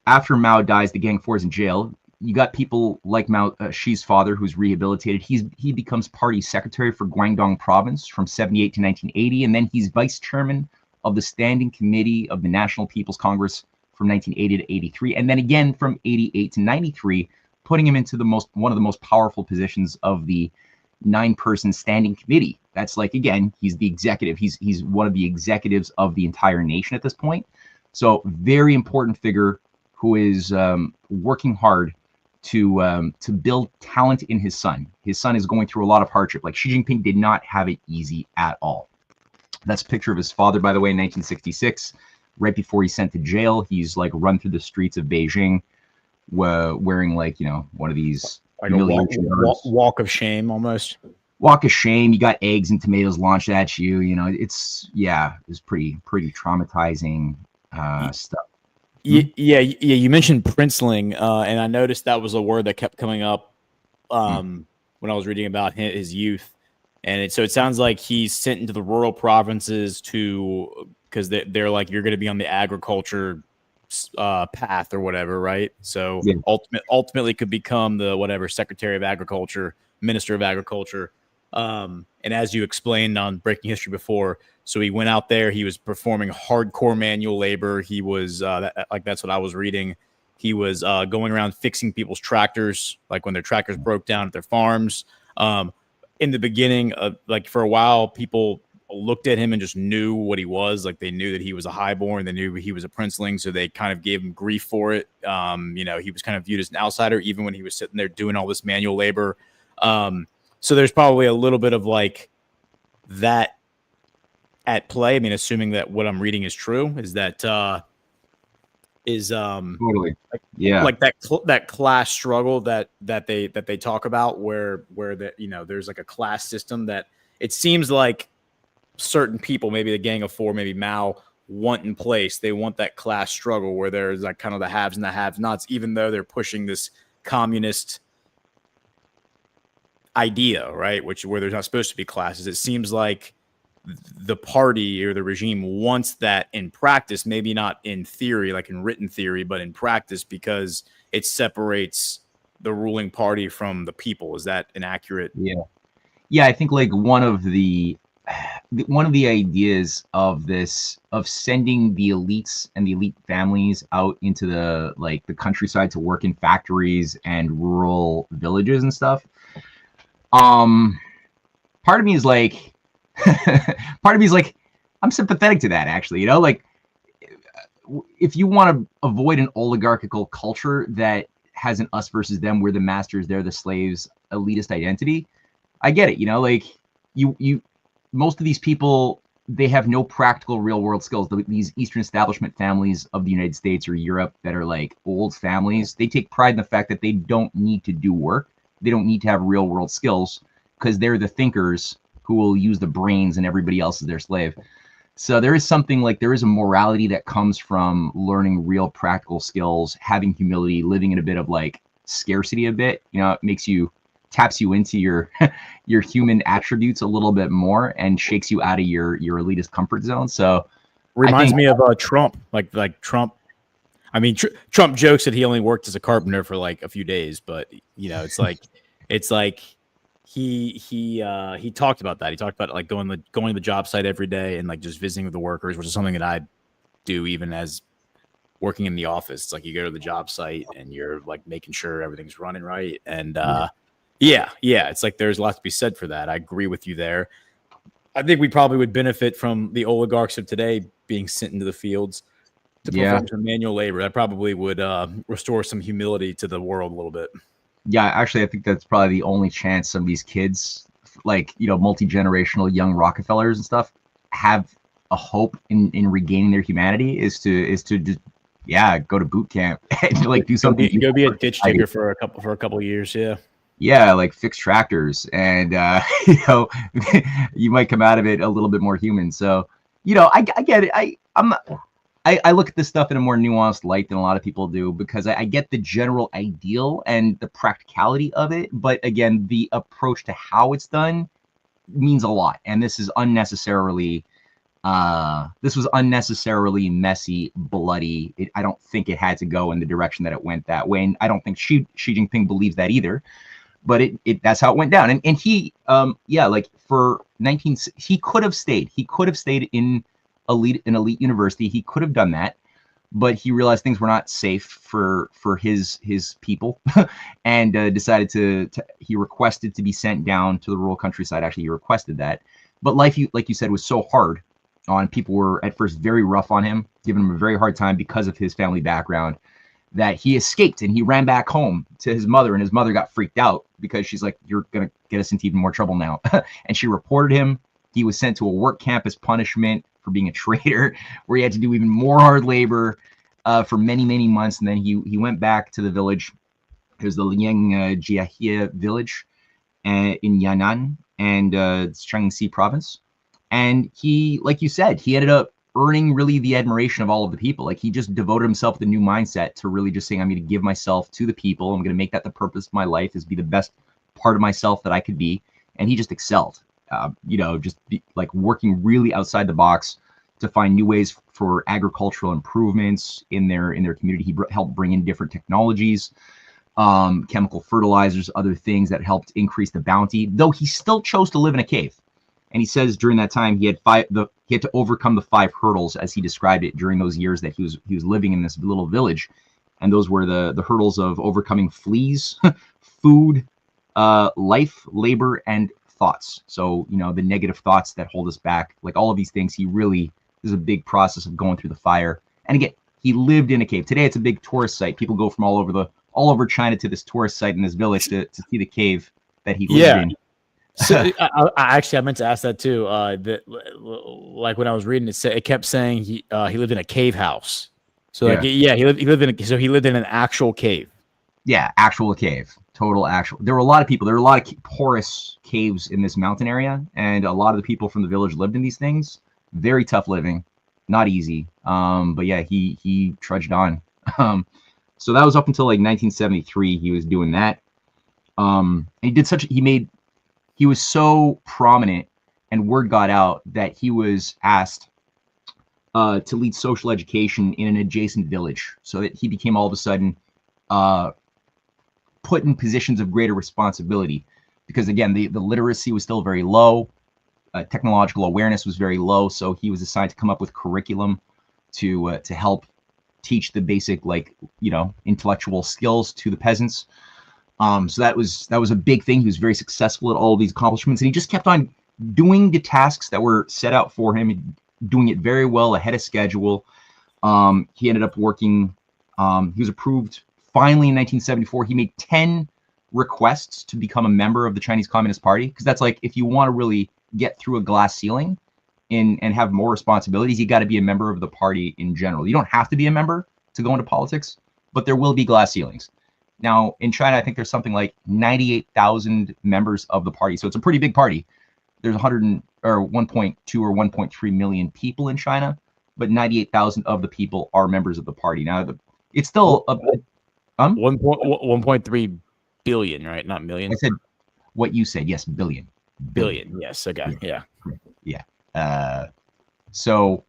Mao dies, the Gang 4 is in jail. You got people like Xi's father, who's rehabilitated. He becomes party secretary for Guangdong province from 78 to 1980, and then he's vice chairman of the Standing Committee of the National People's Congress from 1980 to 83, and then again from 88 to 93, putting him into one of the most powerful positions of the 9-person Standing Committee. That's like, again, he's the executive. He's one of the executives of the entire nation at this point. So very important figure who is working hard to build talent in his son. His son is going through a lot of hardship. Like, Xi Jinping did not have it easy at all. That's a picture of his father, by the way, in 1966, right before he's sent to jail. He's like run through the streets of Beijing, wearing like, one of these like a walk of shame almost. Walk of shame. You got eggs and tomatoes launched at you. It's pretty traumatizing stuff. Yeah. You mentioned princeling, and I noticed that was a word that kept coming up when I was reading about his youth. And so it sounds like he's sent into the rural provinces because they're like, you're going to be on the agriculture path or whatever, right? So yeah. Ultimately could become the Secretary of Agriculture, Minister of Agriculture. And as you explained on Breaking History before, so he went out there, he was performing hardcore manual labor. He was that's what I was reading. He was going around fixing people's tractors, like when their tractors broke down at their farms. In the beginning, for a while, people looked at him and just knew what he was. Like, they knew that he was a highborn. They knew he was a princeling, so they kind of gave him grief for it. He was kind of viewed as an outsider, even when he was sitting there doing all this manual labor. So there's probably a little bit of like that at play. I mean, assuming that what I'm reading is true, is that totally, like that class struggle that they talk about, where there's like a class system that it seems like certain people, maybe the Gang of Four, maybe Mao, want in place. They want that class struggle where there's like kind of the haves and the have-nots, even though they're pushing this communist idea, right? Where there's not supposed to be classes. It seems like the party or the regime wants that in practice, maybe not in theory, like in written theory, but in practice, because it separates the ruling party from the people. Is that inaccurate? Yeah. I think like one of the ideas of this, of sending the elites and the elite families out into the countryside to work in factories and rural villages and stuff. Part of me is like, I'm sympathetic to that, actually. Like, if you want to avoid an oligarchical culture that has an us versus them, we're the masters, they're the slaves, elitist identity, I get it. Like, you most of these people, they have no practical real world skills. These Eastern establishment families of the United States or Europe that are like old families, they take pride in the fact that they don't need to do work. They don't need to have real world skills because they're the thinkers who will use the brains and everybody else is their slave. So there is a morality that comes from learning real practical skills, having humility, living in a bit of like scarcity a bit. You know, it makes you taps you into your your human attributes a little bit more and shakes you out of your elitist comfort zone. So reminds me of Trump, like Trump. I mean, Trump jokes that he only worked as a carpenter for like a few days, but you know, it's like he talked about that. He talked about like going to the job site every day and like just visiting with the workers, which is something that I do even as working in the office. It's like you go to the job site and you're like making sure everything's running right. And yeah, it's like there's a lot to be said for that. I agree with you there. I think we probably would benefit from the oligarchs of today being sent into the fields to perform some manual labor. That probably would restore some humility to the world a little bit. Yeah, actually, I think that's probably the only chance some of these kids, like, you know, multi-generational young Rockefellers and stuff, have a hope in regaining their humanity is to just go to boot camp and like do something. Go be a ditch digger for a couple of years. Yeah, like fix tractors, and you know, you might come out of it a little bit more human. So, you know, I get it. I look at this stuff in a more nuanced light than a lot of people do, because I get the general ideal and the practicality of it. But again, the approach to how it's done means a lot. And this is unnecessarily, messy, bloody. I don't think it had to go in the direction that it went that way. And I don't think Xi Jinping believes that either. But that's how it went down. And he, like for he could have stayed. He could have stayed in an elite university. He could have done that, but he realized things were not safe for his people, and decided he requested to be sent down to the rural countryside. Actually, he requested that, but life, like you said, was so hard on people. Were at first very rough on him, giving him a very hard time because of his family background, that he escaped and he ran back home to his mother, and his mother got freaked out because she's like, "You're gonna get us into even more trouble now," and she reported him. He was sent to a work camp as punishment for being a traitor, where he had to do even more hard labor for many, many months. And then he went back to the village. It was the Liang Jiahie village in Yan'an and Shaanxi province. And he, like you said, he ended up earning really the admiration of all of the people. Like, he just devoted himself with a new mindset to really just saying, I'm going to give myself to the people. I'm going to make that the purpose of my life, is be the best part of myself that I could be. And he just excelled. Like working really outside the box to find new ways for agricultural improvements in their community. He helped bring in different technologies, chemical fertilizers, other things that helped increase the bounty, though he still chose to live in a cave. And he says during that time he had to overcome the 5 hurdles, as he described it, during those years that he was living in this little village. And those were the hurdles of overcoming fleas, food, life, labor, and thoughts. So, you know, the negative thoughts that hold us back, like all of these things, there's a big process of going through the fire. And again, he lived in a cave. Today it's a big tourist site. People go from all over China to this tourist site in this village to see the cave that he lived in. So I meant to ask that too. Like when I was reading it, it kept saying he lived in a cave house. So he lived in an actual cave. Yeah, actual cave. Total actual. There were a lot of people. There were a lot of porous caves in this mountain area, and a lot of the people from the village lived in these things. Very tough living, not easy. But yeah, he trudged on. So that was up until like 1973. He was doing that. And he was so prominent, and word got out that he was asked to lead social education in an adjacent village, so that he became all of a sudden put in positions of greater responsibility, because again, the literacy was still very low, technological awareness was very low. So he was assigned to come up with curriculum to help teach the basic, like, you know, intellectual skills to the peasants. So that was a big thing. He was very successful at all of these accomplishments, and he just kept on doing the tasks that were set out for him, doing it very well, ahead of schedule. He ended up working. He was approved. Finally, in 1974, he made 10 requests to become a member of the Chinese Communist Party, because that's like, if you want to really get through a glass ceiling and have more responsibilities, you got to be a member of the party in general. You don't have to be a member to go into politics, but there will be glass ceilings. Now, in China, I think there's something like 98,000 members of the party, so it's a pretty big party. There's 1.2 or 1.3 million people in China, but 98,000 of the people are members of the party. Now, it's still 1.3 billion, right? Not million. I said what you said. Yes, billion. Billion. Yes. Okay. Yeah. So,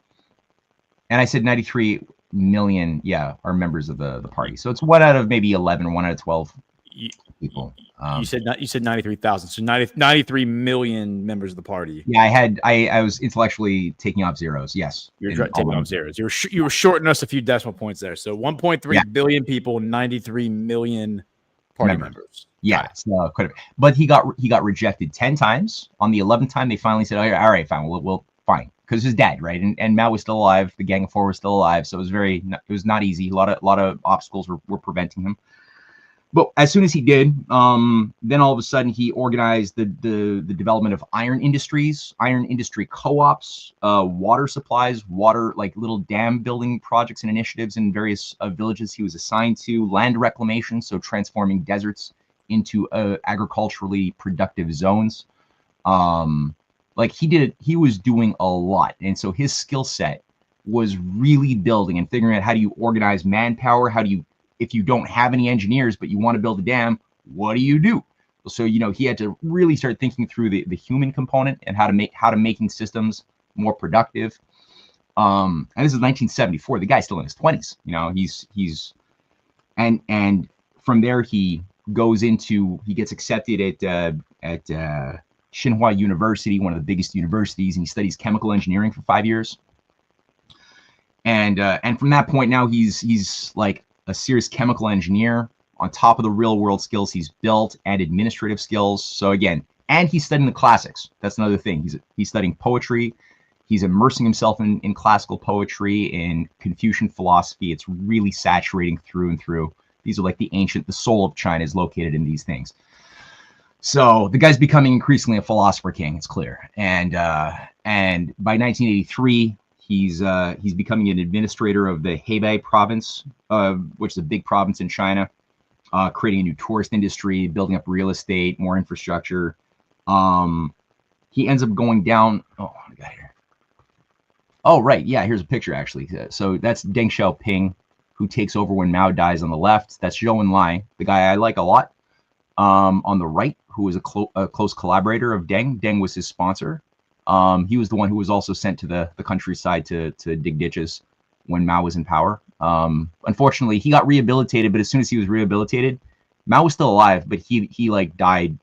and I said 93 million. Yeah, are members of the party. So it's 1 out of maybe 11, 1 out of 12 people. You said 93,000. So 93 million members of the party. Yeah, I was intellectually taking off zeros. Yes, You're taking off zeros. You were shorting us a few decimal points there. So 1.3 billion people, 93 million party members. Yeah, so quite a bit. But he got rejected 10 times. On the 11th time, they finally said, "All right, fine, we'll fine," because his dad, right, and Mao was still alive. The Gang of Four was still alive, so it was not easy. A lot of obstacles were preventing him. But as soon as he did, then all of a sudden he organized the development of iron industry co-ops, water supplies, like little dam building projects and initiatives in various villages he was assigned to, land reclamation, so transforming deserts into agriculturally productive zones. Like he was doing a lot, and so his skill set was really building and figuring out how do you organize manpower, if you don't have any engineers, but you want to build a dam, what do you do? So, he had to really start thinking through the human component and how to making systems more productive. And this is 1974. The guy's still in his 20s. And from there he gets accepted at Tsinghua University, one of the biggest universities, and he studies chemical engineering for 5 years. And from that point now he's like a serious chemical engineer on top of the real world skills he's built and administrative skills. So again, and he's studying the classics. That's another thing. He's studying poetry. He's immersing himself in classical poetry, in Confucian philosophy. It's really saturating through and through. These are like the soul of China is located in these things. So the guy's becoming increasingly a philosopher king. It's clear. And by 1983, he's becoming an administrator of the Hebei province, which is a big province in China, creating a new tourist industry, building up real estate, more infrastructure. He ends up going down. Oh, what do I got here? Oh, right. Yeah, here's a picture, actually. So that's Deng Xiaoping, who takes over when Mao dies on the left. That's Zhou Enlai, the guy I like a lot. On the right, who was a close collaborator of Deng. Deng was his sponsor. He was the one who was also sent to the countryside to dig ditches when Mao was in power. Unfortunately, he got rehabilitated, but as soon as he was rehabilitated, Mao was still alive, but he like died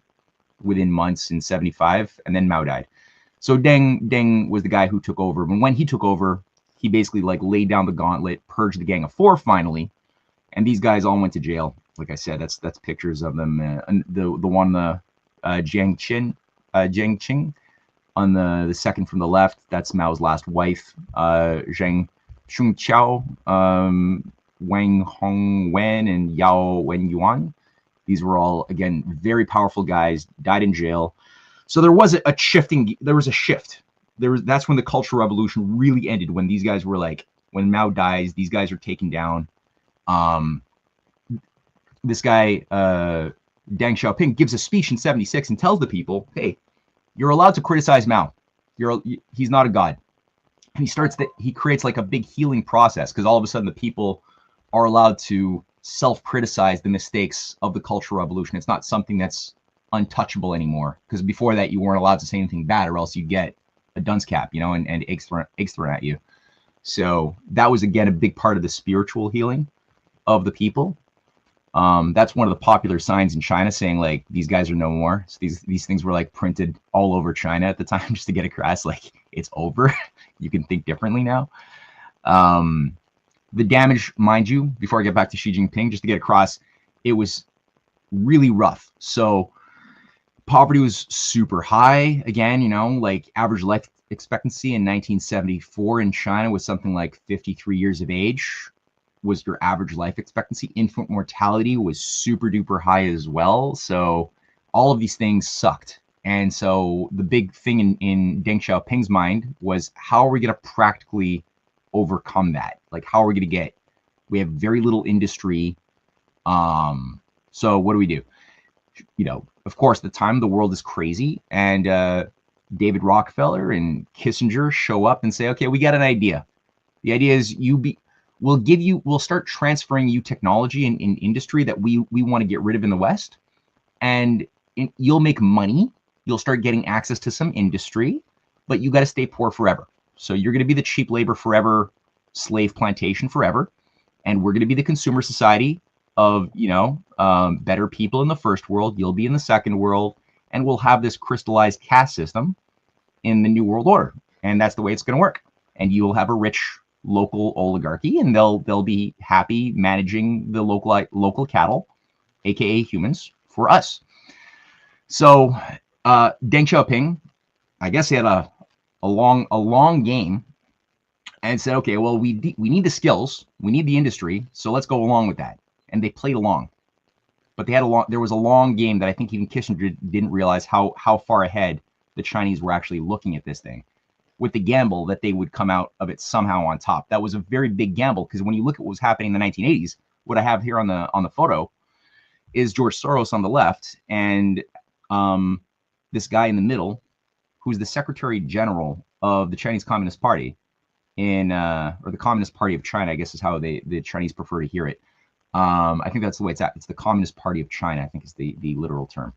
within months in 75, and then Mao died. So Deng was the guy who took over. And when he took over, he basically like laid down the gauntlet, purged the Gang of Four finally, and these guys all went to jail. Like I said, that's pictures of them. The one Jiang Qing. On the second from the left, that's Mao's last wife, Zheng Shunqiao, Wang Hongwen, and Yao Wenyuan. These were all, again, very powerful guys, died in jail. So there was a shift. That's when the Cultural Revolution really ended, when these guys were like, when Mao dies, these guys are taken down. This guy, Deng Xiaoping, gives a speech in 76 and tells the people, hey, you're allowed to criticize Mao. He's not a god. And he creates like a big healing process, because all of a sudden the people are allowed to self-criticize the mistakes of the Cultural Revolution. It's not something that's untouchable anymore, because before that you weren't allowed to say anything bad, or else you get a dunce cap, and eggs thrown at you. So that was, again, a big part of the spiritual healing of the people. That's one of the popular signs in China, saying like these guys are no more. So these things were like printed all over China at the time, just to get across like it's over. You can think differently now. The damage, mind you, before I get back to Xi Jinping, just to get across, it was really rough. So poverty was super high. Again, like average life expectancy in 1974 in China was something like 53 years of age. Was your average life expectancy. Infant mortality was super duper high as well. So all of these things sucked. And so the big thing in Deng Xiaoping's mind was, how are we going to practically overcome that? Like, how are we going to we have very little industry. So what do? Of course, at the time, the world is crazy. And David Rockefeller and Kissinger show up and say, okay, we got an idea. The idea is we'll start transferring you technology and in industry that we want to get rid of in the West, and you'll make money. You'll start getting access to some industry, but you got to stay poor forever. So you're going to be the cheap labor forever, slave plantation forever, and we're going to be the consumer society of, better people in the first world. You'll be in the second world, and we'll have this crystallized caste system in the New World Order, and that's the way it's going to work. And you will have a rich local oligarchy, and they'll be happy managing the local cattle, aka humans, for us. So Deng Xiaoping, I guess he had a long game, and said, okay, well, we need the skills, we need the industry, so let's go along with that. And they played along, but there was a long game that I think even Kissinger didn't realize how far ahead the Chinese were actually looking at this thing, with the gamble that they would come out of it somehow on top. That was a very big gamble, because when you look at what was happening in the 1980s, what I have here on the photo is George Soros on the left, and this guy in the middle, who's the Secretary General of the Chinese Communist Party or the Communist Party of China, I guess is how the Chinese prefer to hear it. I think that's the way it's at. It's the Communist Party of China, I think is the literal term.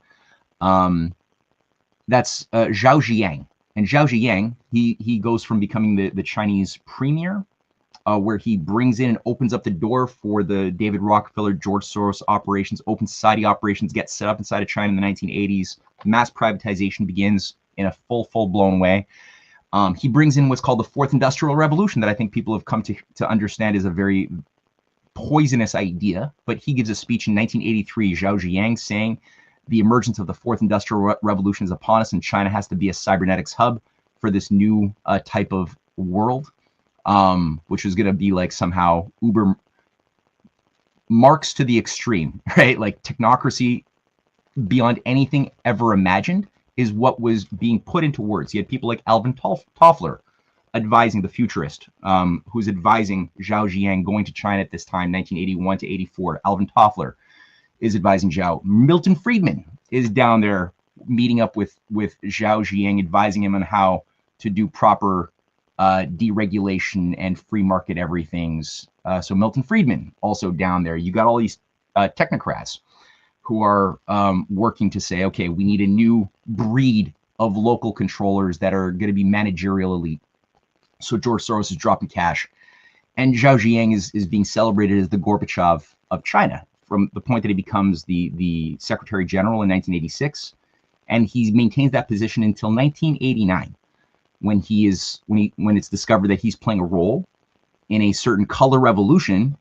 That's Zhao Ziyang. And Zhao Ziyang, he goes from becoming the Chinese premier, where he brings in and opens up the door for the David Rockefeller, George Soros operations, open society operations get set up inside of China in the 1980s. Mass privatization begins in a full-blown way. He brings in what's called the Fourth Industrial Revolution, that I think people have come to understand is a very poisonous idea. But he gives a speech in 1983, Zhao Ziyang, saying the emergence of the Fourth Industrial Revolution is upon us, and China has to be a cybernetics hub for this new type of world, which is going to be like somehow uber Marx to the extreme, right? Like technocracy beyond anything ever imagined is what was being put into words. You had people like Alvin Toffler advising, the futurist, who's advising Zhao Ziyang going to China at this time, 1981 to 84. Alvin Toffler is advising Zhao. Milton Friedman is down there meeting up with Zhao Ziyang, advising him on how to do proper deregulation and free market everythings. So Milton Friedman also down there. You got all these technocrats who are working to say, okay, we need a new breed of local controllers that are going to be managerial elite. So George Soros is dropping cash, and Zhao Ziyang is being celebrated as the Gorbachev of China from the point that he becomes the Secretary General in 1986, and he maintains that position until 1989, when it's discovered that he's playing a role in a certain color revolution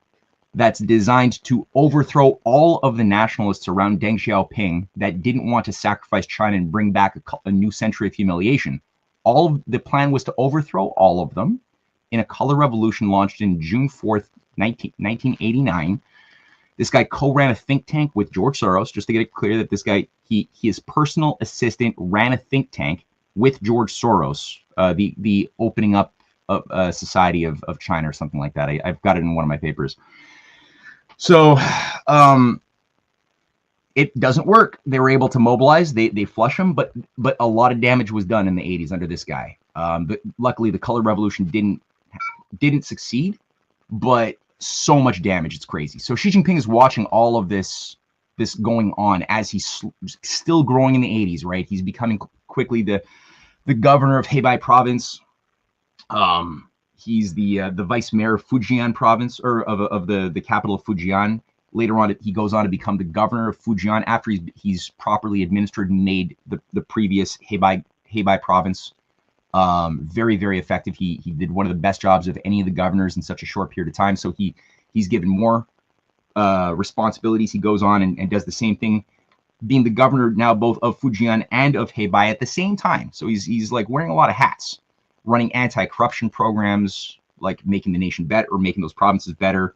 that's designed to overthrow all of the nationalists around Deng Xiaoping that didn't want to sacrifice China and bring back a new century of humiliation. The plan was to overthrow all of them in a color revolution launched in June 4th, 1989. This guy co-ran a think tank with George Soros, just to get it clear that this guy, his personal assistant ran a think tank with George Soros, the opening up of society of China or something like that. I've got it in one of my papers. So it doesn't work. They were able to mobilize. They flush them, but a lot of damage was done in the 80s under this guy. But luckily, the color revolution didn't succeed, but so much damage, it's crazy. So Xi Jinping is watching all of this going on as he's still growing in the 80s, right? He's becoming quickly the governor of Hebei province. He's the vice mayor of Fujian province, or of the capital of Fujian. Later on, he goes on to become the governor of Fujian after he's properly administered and made the previous Hebei province very, very effective. He did one of the best jobs of any of the governors in such a short period of time. So he's given more responsibilities. He goes on and does the same thing, being the governor now both of Fujian and of Hebei at the same time. So he's like wearing a lot of hats, running anti-corruption programs, like making the nation better or making those provinces better.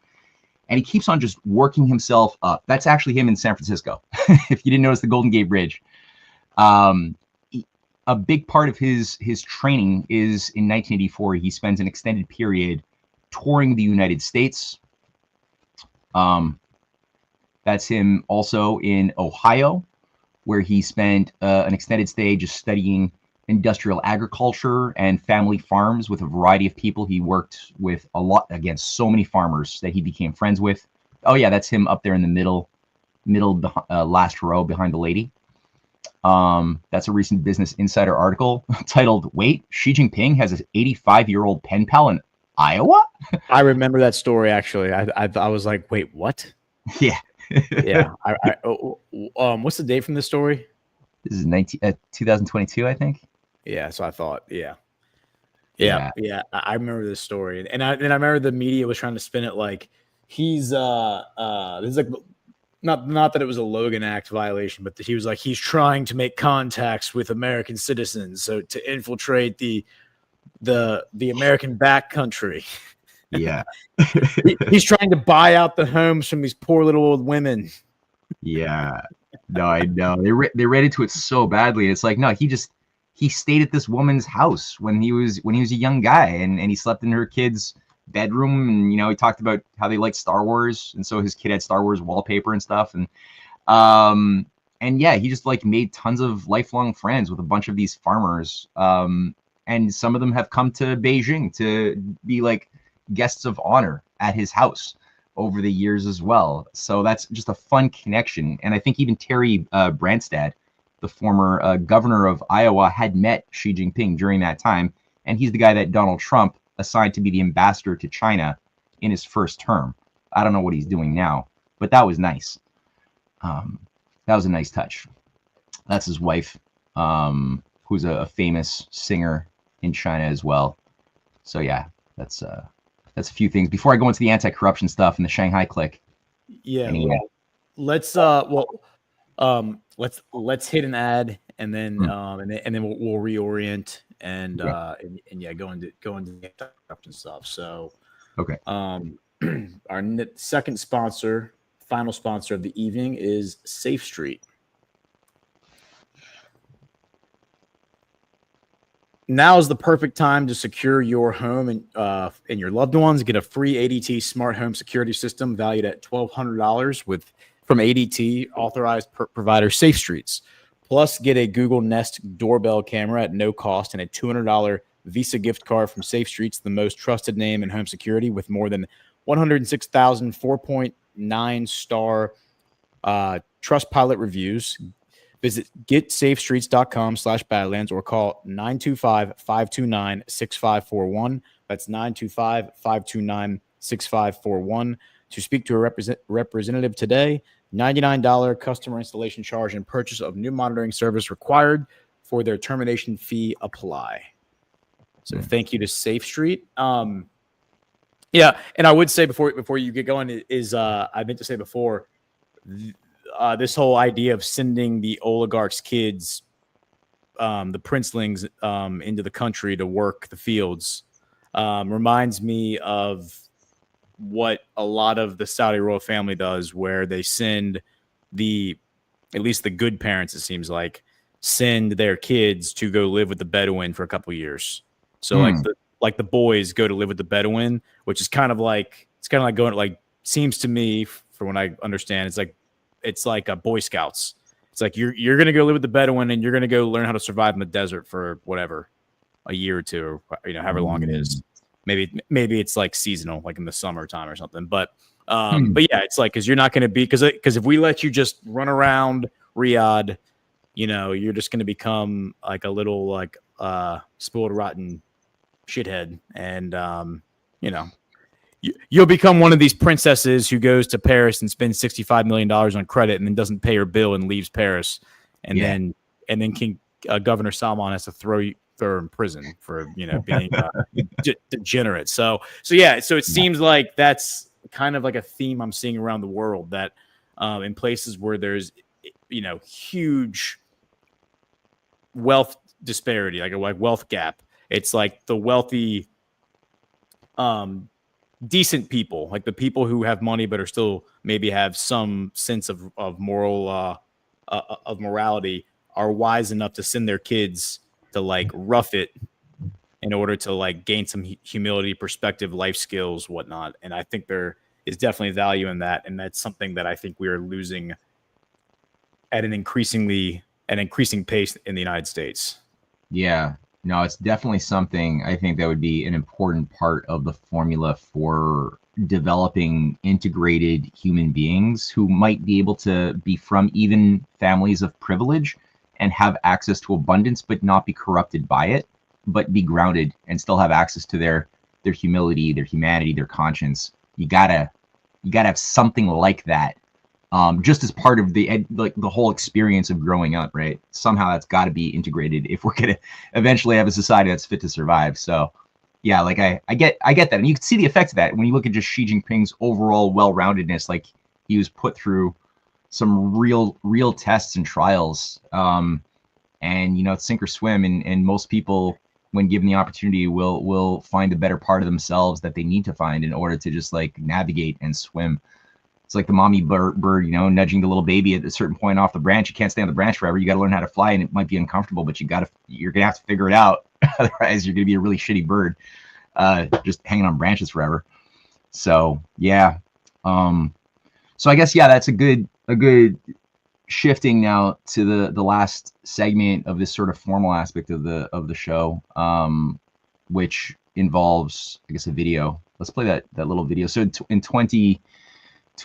And he keeps on just working himself up. That's actually him in San Francisco. If you didn't notice the Golden Gate Bridge. A big part of his training is in 1984. He spends an extended period touring the United States. That's him also in Ohio, where he spent an extended stay just studying industrial agriculture and family farms with a variety of people. He worked with a lot, again, so many farmers that he became friends with. Oh yeah, that's him up there in the middle last row behind the lady. That's a recent Business Insider article titled, "Wait, Xi Jinping has an 85-year-old pen pal in Iowa?" I remember that story, actually. I was like, wait, what? Yeah. Yeah. What's the date from this story? This is 2022, I think. Yeah, so I thought, yeah. I remember this story, and I remember the media was trying to spin it like he's this is like not that it was a Logan Act violation, but he was like he's trying to make contacts with American citizens, so to infiltrate the American backcountry. Yeah. He's trying to buy out the homes from these poor little old women. Yeah. No, I know. They read into it so badly. It's like, no, he stayed at this woman's house when he was a young guy, and he slept in her kid's bedroom, and he talked about how they liked Star Wars, and so his kid had Star Wars wallpaper and stuff, and yeah, he just like made tons of lifelong friends with a bunch of these farmers, and some of them have come to Beijing to be like guests of honor at his house over the years as well. So that's just a fun connection. And I think even Terry Branstad, the former governor of Iowa, had met Xi Jinping during that time. And he's the guy that Donald Trump assigned to be the ambassador to China in his first term. I don't know what he's doing now, but that was nice. That was a nice touch. That's his wife, who's a famous singer in China as well. So yeah, that's a few things before I go into the anti-corruption stuff and the Shanghai clique. Yeah. Anyway. Let's hit an ad, and then we'll reorient and go into the anti-corruption stuff. So okay. Our second sponsor, final sponsor of the evening, is Safe Street. Now is the perfect time to secure your home and your loved ones. Get a free ADT smart home security system valued at $1,200 from ADT authorized provider Safe Streets. Plus, get a Google Nest doorbell camera at no cost and a $200 Visa gift card from Safe Streets, the most trusted name in home security, with more than 106,000 4.9-star Trustpilot reviews. Visit getsafestreets.com/Badlands or call 925-529-6541. That's 925-529-6541 to speak to a representative today. $99 customer installation charge and purchase of new monitoring service required. For their termination fee apply. So thank you to Safe Street. Yeah, and I would say before you get going is I meant to say before, this whole idea of sending the oligarchs' kids, the princelings, into the country to work the fields reminds me of what a lot of the Saudi royal family does, where they send at least the good parents, it seems like, send their kids to go live with the Bedouin for a couple years. So like the boys go to live with the Bedouin, which is kind of like going, like, seems to me, from what I understand, it's like a Boy Scouts. It's like you're going to go live with the Bedouin, and you're going to go learn how to survive in the desert for whatever, a year or two, or however long it is. Maybe it's like seasonal, like in the summertime or something. But yeah, it's like, because you're not going to be, because if we let you just run around Riyadh, you're just going to become like a little like spoiled rotten shithead, and you'll become one of these princesses who goes to Paris and spends $65 million on credit and then doesn't pay her bill and leaves Paris, and then King Governor Salman has to throw her in prison for being degenerate. So it seems like that's kind of like a theme I'm seeing around the world, that in places where there's huge wealth disparity, like a wealth gap, it's like the wealthy decent people, like the people who have money but are still maybe have some sense of moral of morality, are wise enough to send their kids to like rough it in order to like gain some humility, perspective, life skills, whatnot. And I think there is definitely value in that, and that's something that I think we are losing at an increasing pace in the United States. Yeah, no, it's definitely something I think that would be an important part of the formula for developing integrated human beings who might be able to be from even families of privilege and have access to abundance, but not be corrupted by it, but be grounded and still have access to their humility, their humanity, their conscience. You gotta have something like that, just as part of like the whole experience of growing up, right? Somehow that's got to be integrated if we're gonna eventually have a society that's fit to survive. So yeah, like I get that, and you can see the effect of that when you look at just Xi Jinping's overall well-roundedness. Like, he was put through some real tests and trials, and it's sink or swim, and most people, when given the opportunity, will find a better part of themselves that they need to find in order to just like navigate and swim. It's like the mommy bird, nudging the little baby at a certain point off the branch. You can't stay on the branch forever. You got to learn how to fly, and it might be uncomfortable, but you're gonna have to figure it out. Otherwise, you're gonna be a really shitty bird, just hanging on branches forever. So yeah, so I guess that's a good shifting now to the last segment of this sort of formal aspect of the show, which involves, I guess, a video. Let's play that little video. So in 20.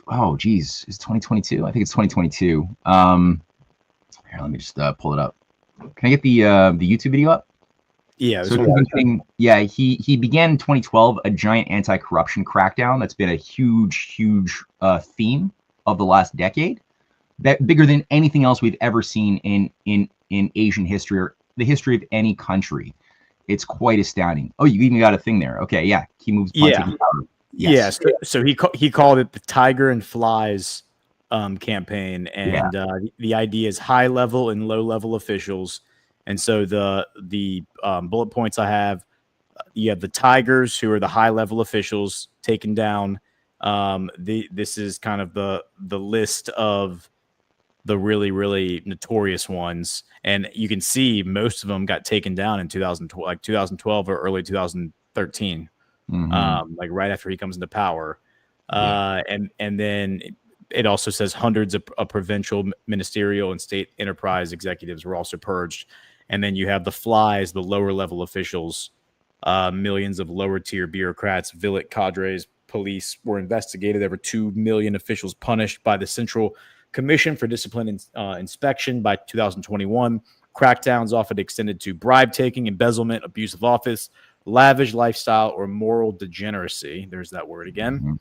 Oh geez, it's 2022. I think it's 2022. Here, let me just pull it up. Can I get the YouTube video up? Yeah. So he began in 2012 a giant anti-corruption crackdown that's been a huge theme of the last decade, that bigger than anything else we've ever seen in Asian history or the history of any country. It's quite astounding. Oh, you even got a thing there. Okay, yeah, he moves. Yeah. Yes. Yeah, so he called it the Tiger and Flies campaign, and the idea is high level and low level officials. And so the bullet points I have, you have the Tigers, who are the high level officials, taken down. This is kind of the list of the really notorious ones, and you can see most of them got taken down in 2012 or early 2013. Like right after he comes into power. And then it also says hundreds of provincial, ministerial, and state enterprise executives were also purged. And then you have the flies, the lower level officials, millions of lower tier bureaucrats, village cadres, police were investigated. There were 2 million officials punished by the Central Commission for Discipline Inspection by 2021. Crackdowns often extended to bribe taking, embezzlement, abuse of office, lavish lifestyle, or moral degeneracy. There's that word again.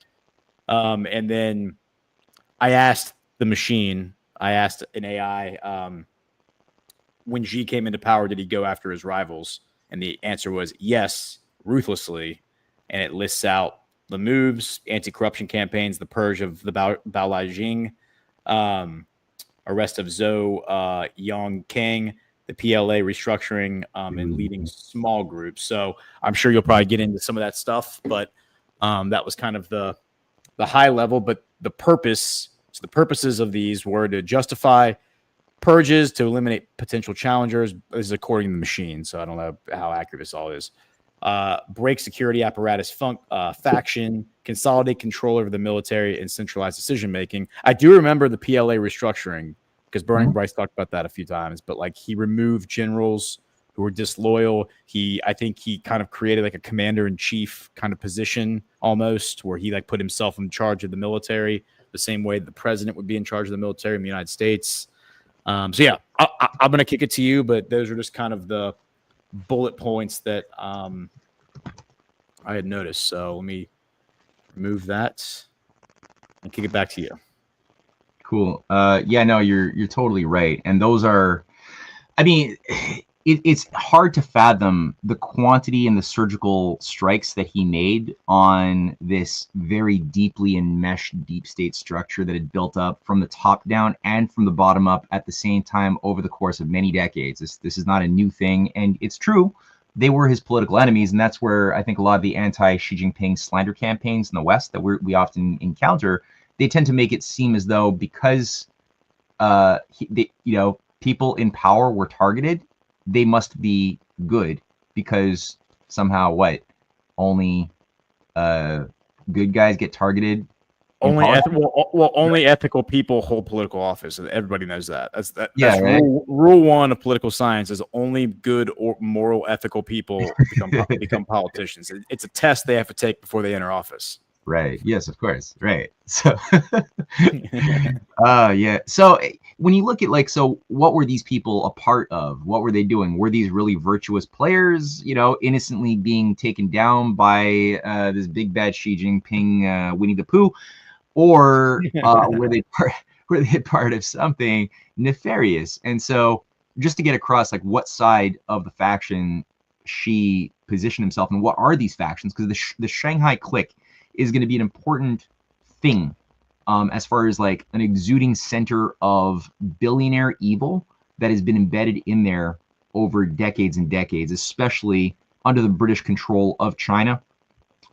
And then I asked the machine, I asked an AI, when Xi came into power, did he go after his rivals? And the answer was yes, ruthlessly. And it lists out the moves, anti-corruption campaigns, the purge of the Badlands, arrest of Zhou Yongkang, the PLA restructuring, and leading small groups. So I'm sure you'll probably get into some of that stuff, but that was kind of the high level. But the purposes of these were to justify purges, to eliminate potential challengers. This is according to the machine, so I don't know how accurate this all is. Break security apparatus faction, consolidate control over the military, and centralize decision making. I do remember the PLA restructuring, because Burning Bryce talked about that a few times, but like he removed generals who were disloyal. I think he kind of created like a commander in chief kind of position almost, where he like put himself in charge of the military the same way the president would be in charge of the military in the United States. So yeah, I'm going to kick it to you, but those are just kind of the bullet points that I had noticed. So let me remove that and kick it back to you. Cool. Yeah, no, you're totally right. And those are, I mean, it's hard to fathom the quantity and the surgical strikes that he made on this very deeply enmeshed deep state structure that had built up from the top down and from the bottom up at the same time over the course of many decades. This is not a new thing. And it's true, they were his political enemies. And that's where I think a lot of the anti-Xi Jinping slander campaigns in the West that we often encounter, they tend to make it seem as though because people in power were targeted, they must be good, because somehow only good guys get targeted Only politics? only ethical people hold political office, and everybody knows that. That's right? rule one of political science is only good or moral, ethical people become politicians. It's a test they have to take before they enter office. Right. Yes, of course. Right. So, yeah. So when you look at like, so what were these people a part of? What were they doing? Were these really virtuous players, innocently being taken down by this big bad Xi Jinping, Winnie the Pooh, or were they part of something nefarious? And so, just to get across, like, what side of the faction Xi positioned himself, and what are these factions? Because the Shanghai clique is going to be an important thing as far as like an exuding center of billionaire evil that has been embedded in there over decades and decades, especially under the British control of China,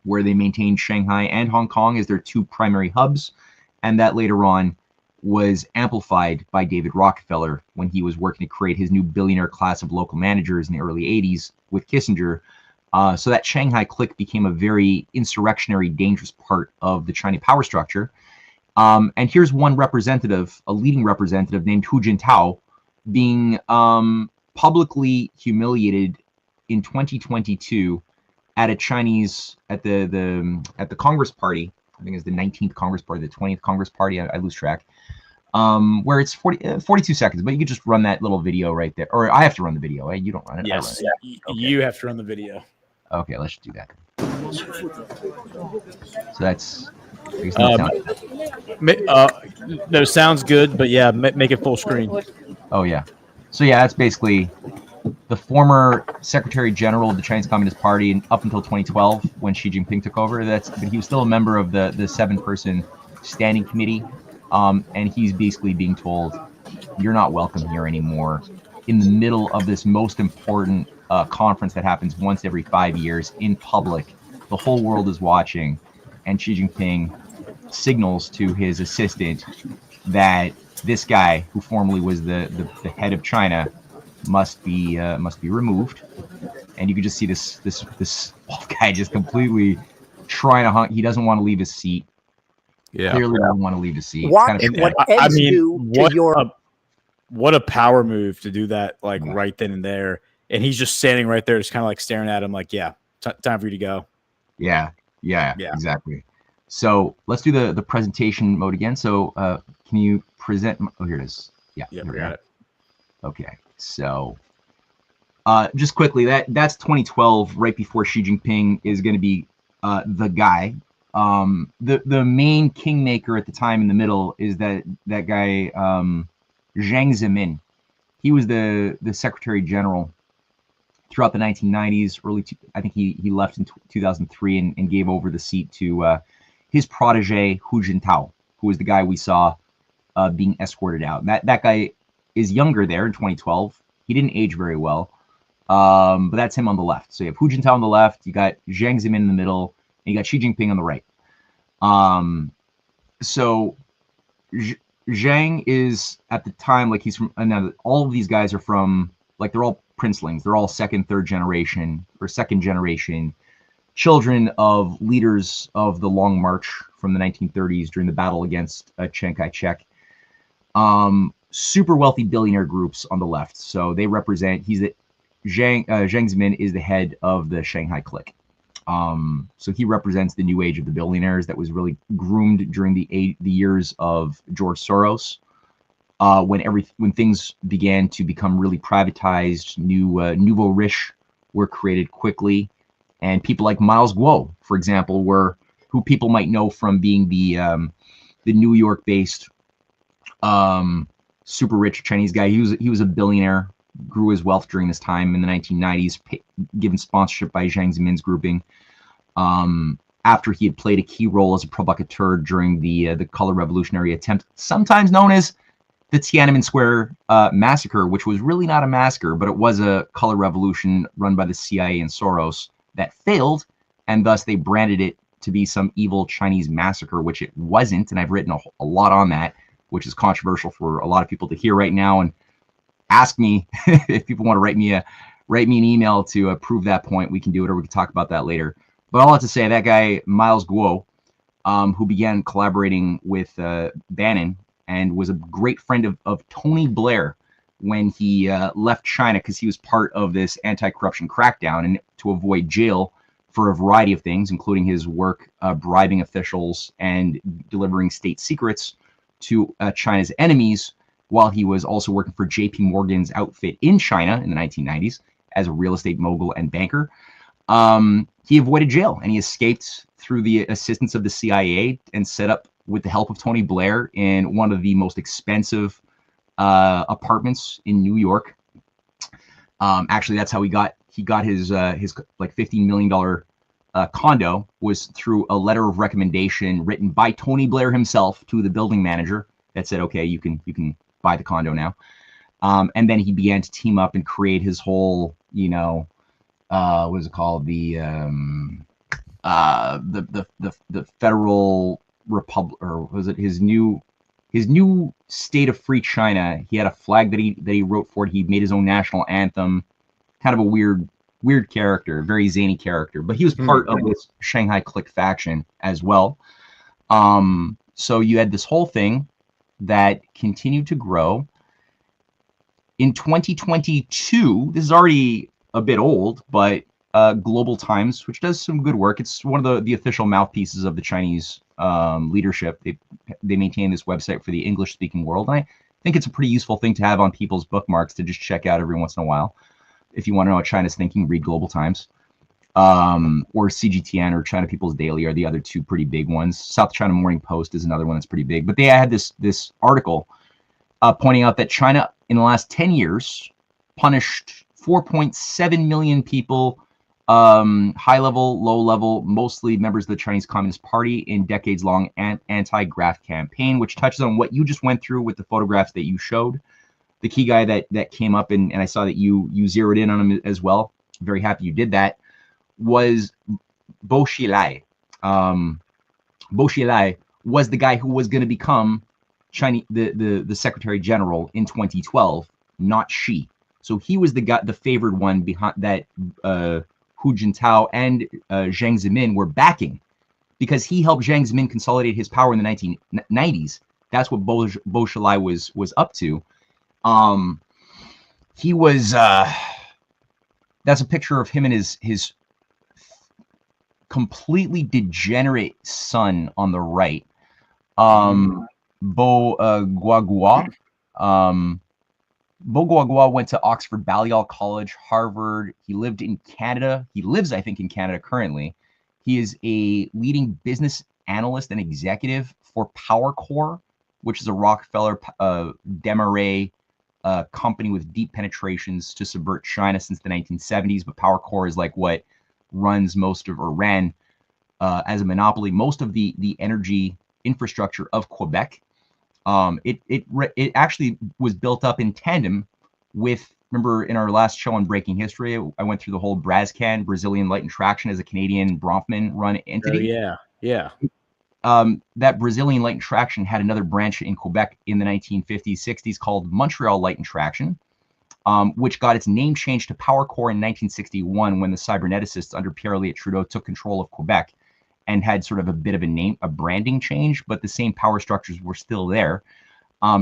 where they maintained Shanghai and Hong Kong as their two primary hubs. And that later on was amplified by David Rockefeller when he was working to create his new billionaire class of local managers in the early 80s with Kissinger. So that Shanghai clique became a very insurrectionary, dangerous part of the China power structure. And here's one representative, a leading representative named Hu Jintao, being publicly humiliated in 2022 at a Chinese at the Congress Party. I think it's the 19th Congress Party, the 20th Congress Party. I lose track. Where it's 42 seconds, but you could just run that little video right there. Or I have to run the video. Eh? You don't run it. Yes, I run it. Okay. You have to run the video. Okay, let's just do that. So that's. No, sounds good, but yeah, make it full screen. Oh yeah. So yeah, that's basically the former Secretary General of the Chinese Communist Party, and up until 2012 when Xi Jinping took over. But he was still a member of the 7-person standing committee, and he's basically being told, "You're not welcome here anymore." In the middle of this most important conference that happens once every 5 years in public, the whole world is watching, and Xi Jinping signals to his assistant that this guy, who formerly was the head of China, must be removed. And you can just see this guy just completely trying to hunt. He doesn't want to leave his seat. Yeah, clearly doesn't want to leave his seat. Watch what eggs do to your. What a power move to do that, like right then and there. And he's just standing right there, just kind of like staring at him, like, yeah, time for you to go. Yeah, exactly. So let's do the presentation mode again. So can you present? Oh, here it is. Yeah, we got it. Okay, so just quickly, that's 2012, right before Xi Jinping is going to be the guy. The main kingmaker at the time in the middle is that guy Jiang Zemin. He was the Secretary General throughout the 1990s. I think he left in 2003 and gave over the seat to his protege Hu Jintao, who was the guy we saw being escorted out. That guy is younger there in 2012. He didn't age very well, but that's him on the left. So you have Hu Jintao on the left, you got Jiang Zemin in the middle, and you got Xi Jinping on the right. So Jiang is at the time, like, he's from, and all of these guys are from, like, they're all princelings. They're all second generation children of leaders of the Long March from the 1930s during the battle against Chiang Kai-shek. Super wealthy billionaire groups on the left. So they represent, Jiang Zemin is the head of the Shanghai clique. So he represents the new age of the billionaires that was really groomed during the years of George Soros, when things began to become really privatized. Nouveau riche were created quickly, and people like Miles Guo, for example, who people might know from being the New York-based super rich Chinese guy. He was a billionaire, grew his wealth during this time in the 1990s, given sponsorship by Jiang Zemin's grouping. After he had played a key role as a provocateur during the Color Revolutionary attempt, sometimes known as the Tiananmen Square massacre, which was really not a massacre, but it was a color revolution run by the CIA and Soros that failed, and thus they branded it to be some evil Chinese massacre, which it wasn't. And I've written a lot on that, which is controversial for a lot of people to hear right now. And ask me if people want to write me an email to prove that point. We can do it, or we can talk about that later. But all I have to say, that guy Miles Guo who began collaborating with Bannon and was a great friend of Tony Blair when he left China because he was part of this anti-corruption crackdown and to avoid jail for a variety of things, including his work bribing officials and delivering state secrets to China's enemies, while he was also working for J.P. Morgan's outfit in China in the 1990s as a real estate mogul and banker. He avoided jail and he escaped through the assistance of the CIA and set up with the help of Tony Blair in one of the most expensive apartments in New York. Actually, that's how he got his like $15 million condo, was through a letter of recommendation written by Tony Blair himself to the building manager that said, okay, you can buy the condo now. And then he began to team up and create his whole, what is it called? The Federal Republic, or was it his new state of free China? He had a flag that he wrote for it. He made his own national anthem. Kind of a weird character, very zany character, but he was part of this Shanghai Click faction as well. So you had this whole thing that continued to grow. In 2022, this is already a bit old, but Global Times, which does some good work, it's one of the official mouthpieces of the Chinese leadership. They maintain this website for the English-speaking world, and I think it's a pretty useful thing to have on people's bookmarks to just check out every once in a while. If you want to know what China's thinking, read Global Times, or CGTN or China People's Daily are the other two pretty big ones. South China Morning Post is another one that's pretty big. But they had this article pointing out that China in the last 10 years punished 4.7 million people, high level, low level, mostly members of the Chinese Communist Party, in decades-long anti-graft campaign, which touches on what you just went through with the photographs that you showed. The key guy that came up, and I saw that you zeroed in on him as well. Very happy you did that. Was Bo Xilai. Bo Xilai was the guy who was going to become the Secretary General in 2012, not Xi. So he was the favored one behind that. Hu Jintao and Jiang Zemin were backing, because he helped Jiang Zemin consolidate his power in the 1990s. That's what Bo Xilai was up to. He was that's a picture of him and his completely degenerate son on the right. Bo Guagua. Bo Guagua went to Oxford Balliol College, Harvard. He lived in Canada. He lives, I think, in Canada currently. He is a leading business analyst and executive for PowerCore, which is a Rockefeller Desmarais company with deep penetrations to subvert China since the 1970s. But PowerCore is like what runs ran as a monopoly most of the energy infrastructure of Quebec. It actually was built up in tandem with, remember in our last show on Breaking History, I went through the whole Brascan, Brazilian Light and Traction, as a Canadian Bronfman run entity. Yeah. That Brazilian Light and Traction had another branch in Quebec in the 1950s, 60s called Montreal Light and Traction, which got its name changed to PowerCore in 1961 when the cyberneticists under Pierre Elliott Trudeau took control of Quebec, and had sort of a bit of a branding change, but the same power structures were still there.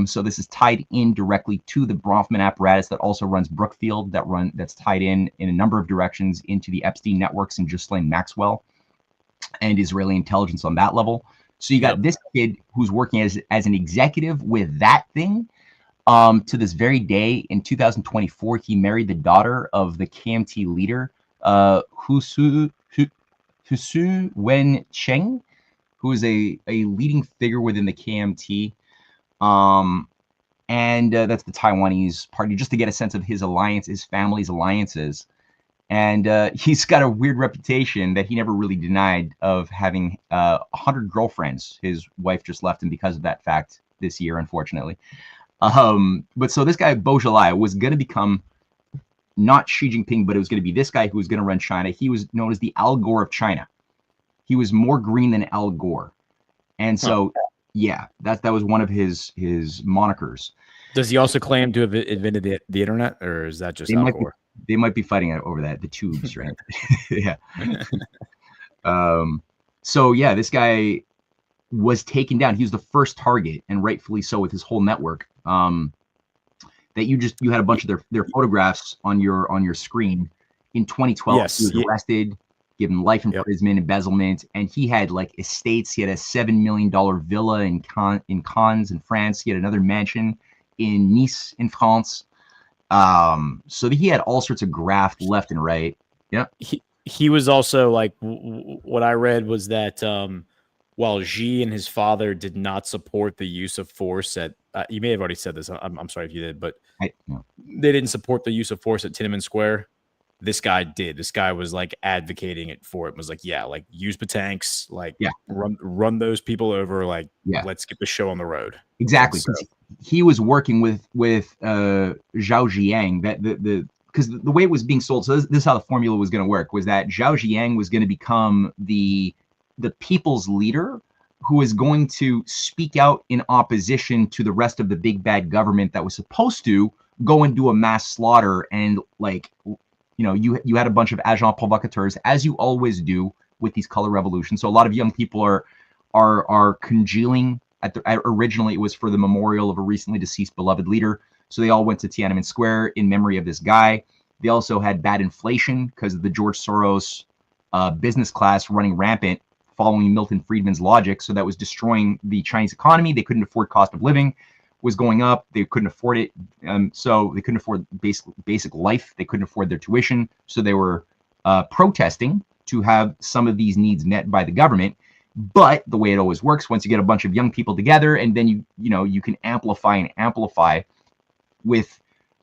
So this is tied in directly to the Bronfman apparatus that also runs Brookfield, that's tied in a number of directions into the Epstein networks and Ghislaine Maxwell and Israeli intelligence on that level. So you got this kid who's working as an executive with that thing. To this very day, in 2024, he married the daughter of the KMT leader, Husu Wen-cheng, who is a leading figure within the KMT. And that's the Taiwanese party, just to get a sense of his family's alliances. And he's got a weird reputation that he never really denied of having 100 girlfriends. His wife just left him because of that fact this year, unfortunately. But so this guy, Bo Xilai, was going to become not Xi Jinping, but it was going to be this guy who was going to run China. He was known as the Al Gore of China. He was more green than Al Gore. And so, yeah, that was one of his monikers. Does he also claim to have invented the internet, or is that just Al Gore? They might be fighting over that, the tubes, right? Yeah. So yeah, this guy, was taken down. He was the first target, and rightfully so, with his whole network. That you had a bunch of their photographs on your screen. In 2012, Yes, he was arrested, given life imprisonment, embezzlement, and he had like estates. He had a $7 million villa in Cannes in France. He had another mansion in Nice in France. So he had all sorts of graft left and right. Yeah. He was also like, what I read was that while Xi and his father did not support the use of force at, you may have already said this, I'm sorry if you did, but they didn't support the use of force at Tiananmen Square. This guy did. This guy was like advocating it for it. Was like, yeah, like use the tanks, like run those people over, like let's get the show on the road. Exactly. So, he was working with Zhao Ziyang, that because the way it was being sold. So this is how the formula was going to work: was that Zhao Ziyang was going to become the people's leader, who was going to speak out in opposition to the rest of the big bad government that was supposed to go and do a mass slaughter. And like, you had a bunch of agents provocateurs, as you always do with these color revolutions. So a lot of young people are congealing. Originally, it was for the memorial of a recently deceased beloved leader. So they all went to Tiananmen Square in memory of this guy. They also had bad inflation because of the George Soros business class running rampant, following Milton Friedman's logic. So that was destroying the Chinese economy. They couldn't afford cost of living was going up. They couldn't afford it. So they couldn't afford basic life. They couldn't afford their tuition. So they were protesting to have some of these needs met by the government. But the way it always works, once you get a bunch of young people together, and then you can amplify with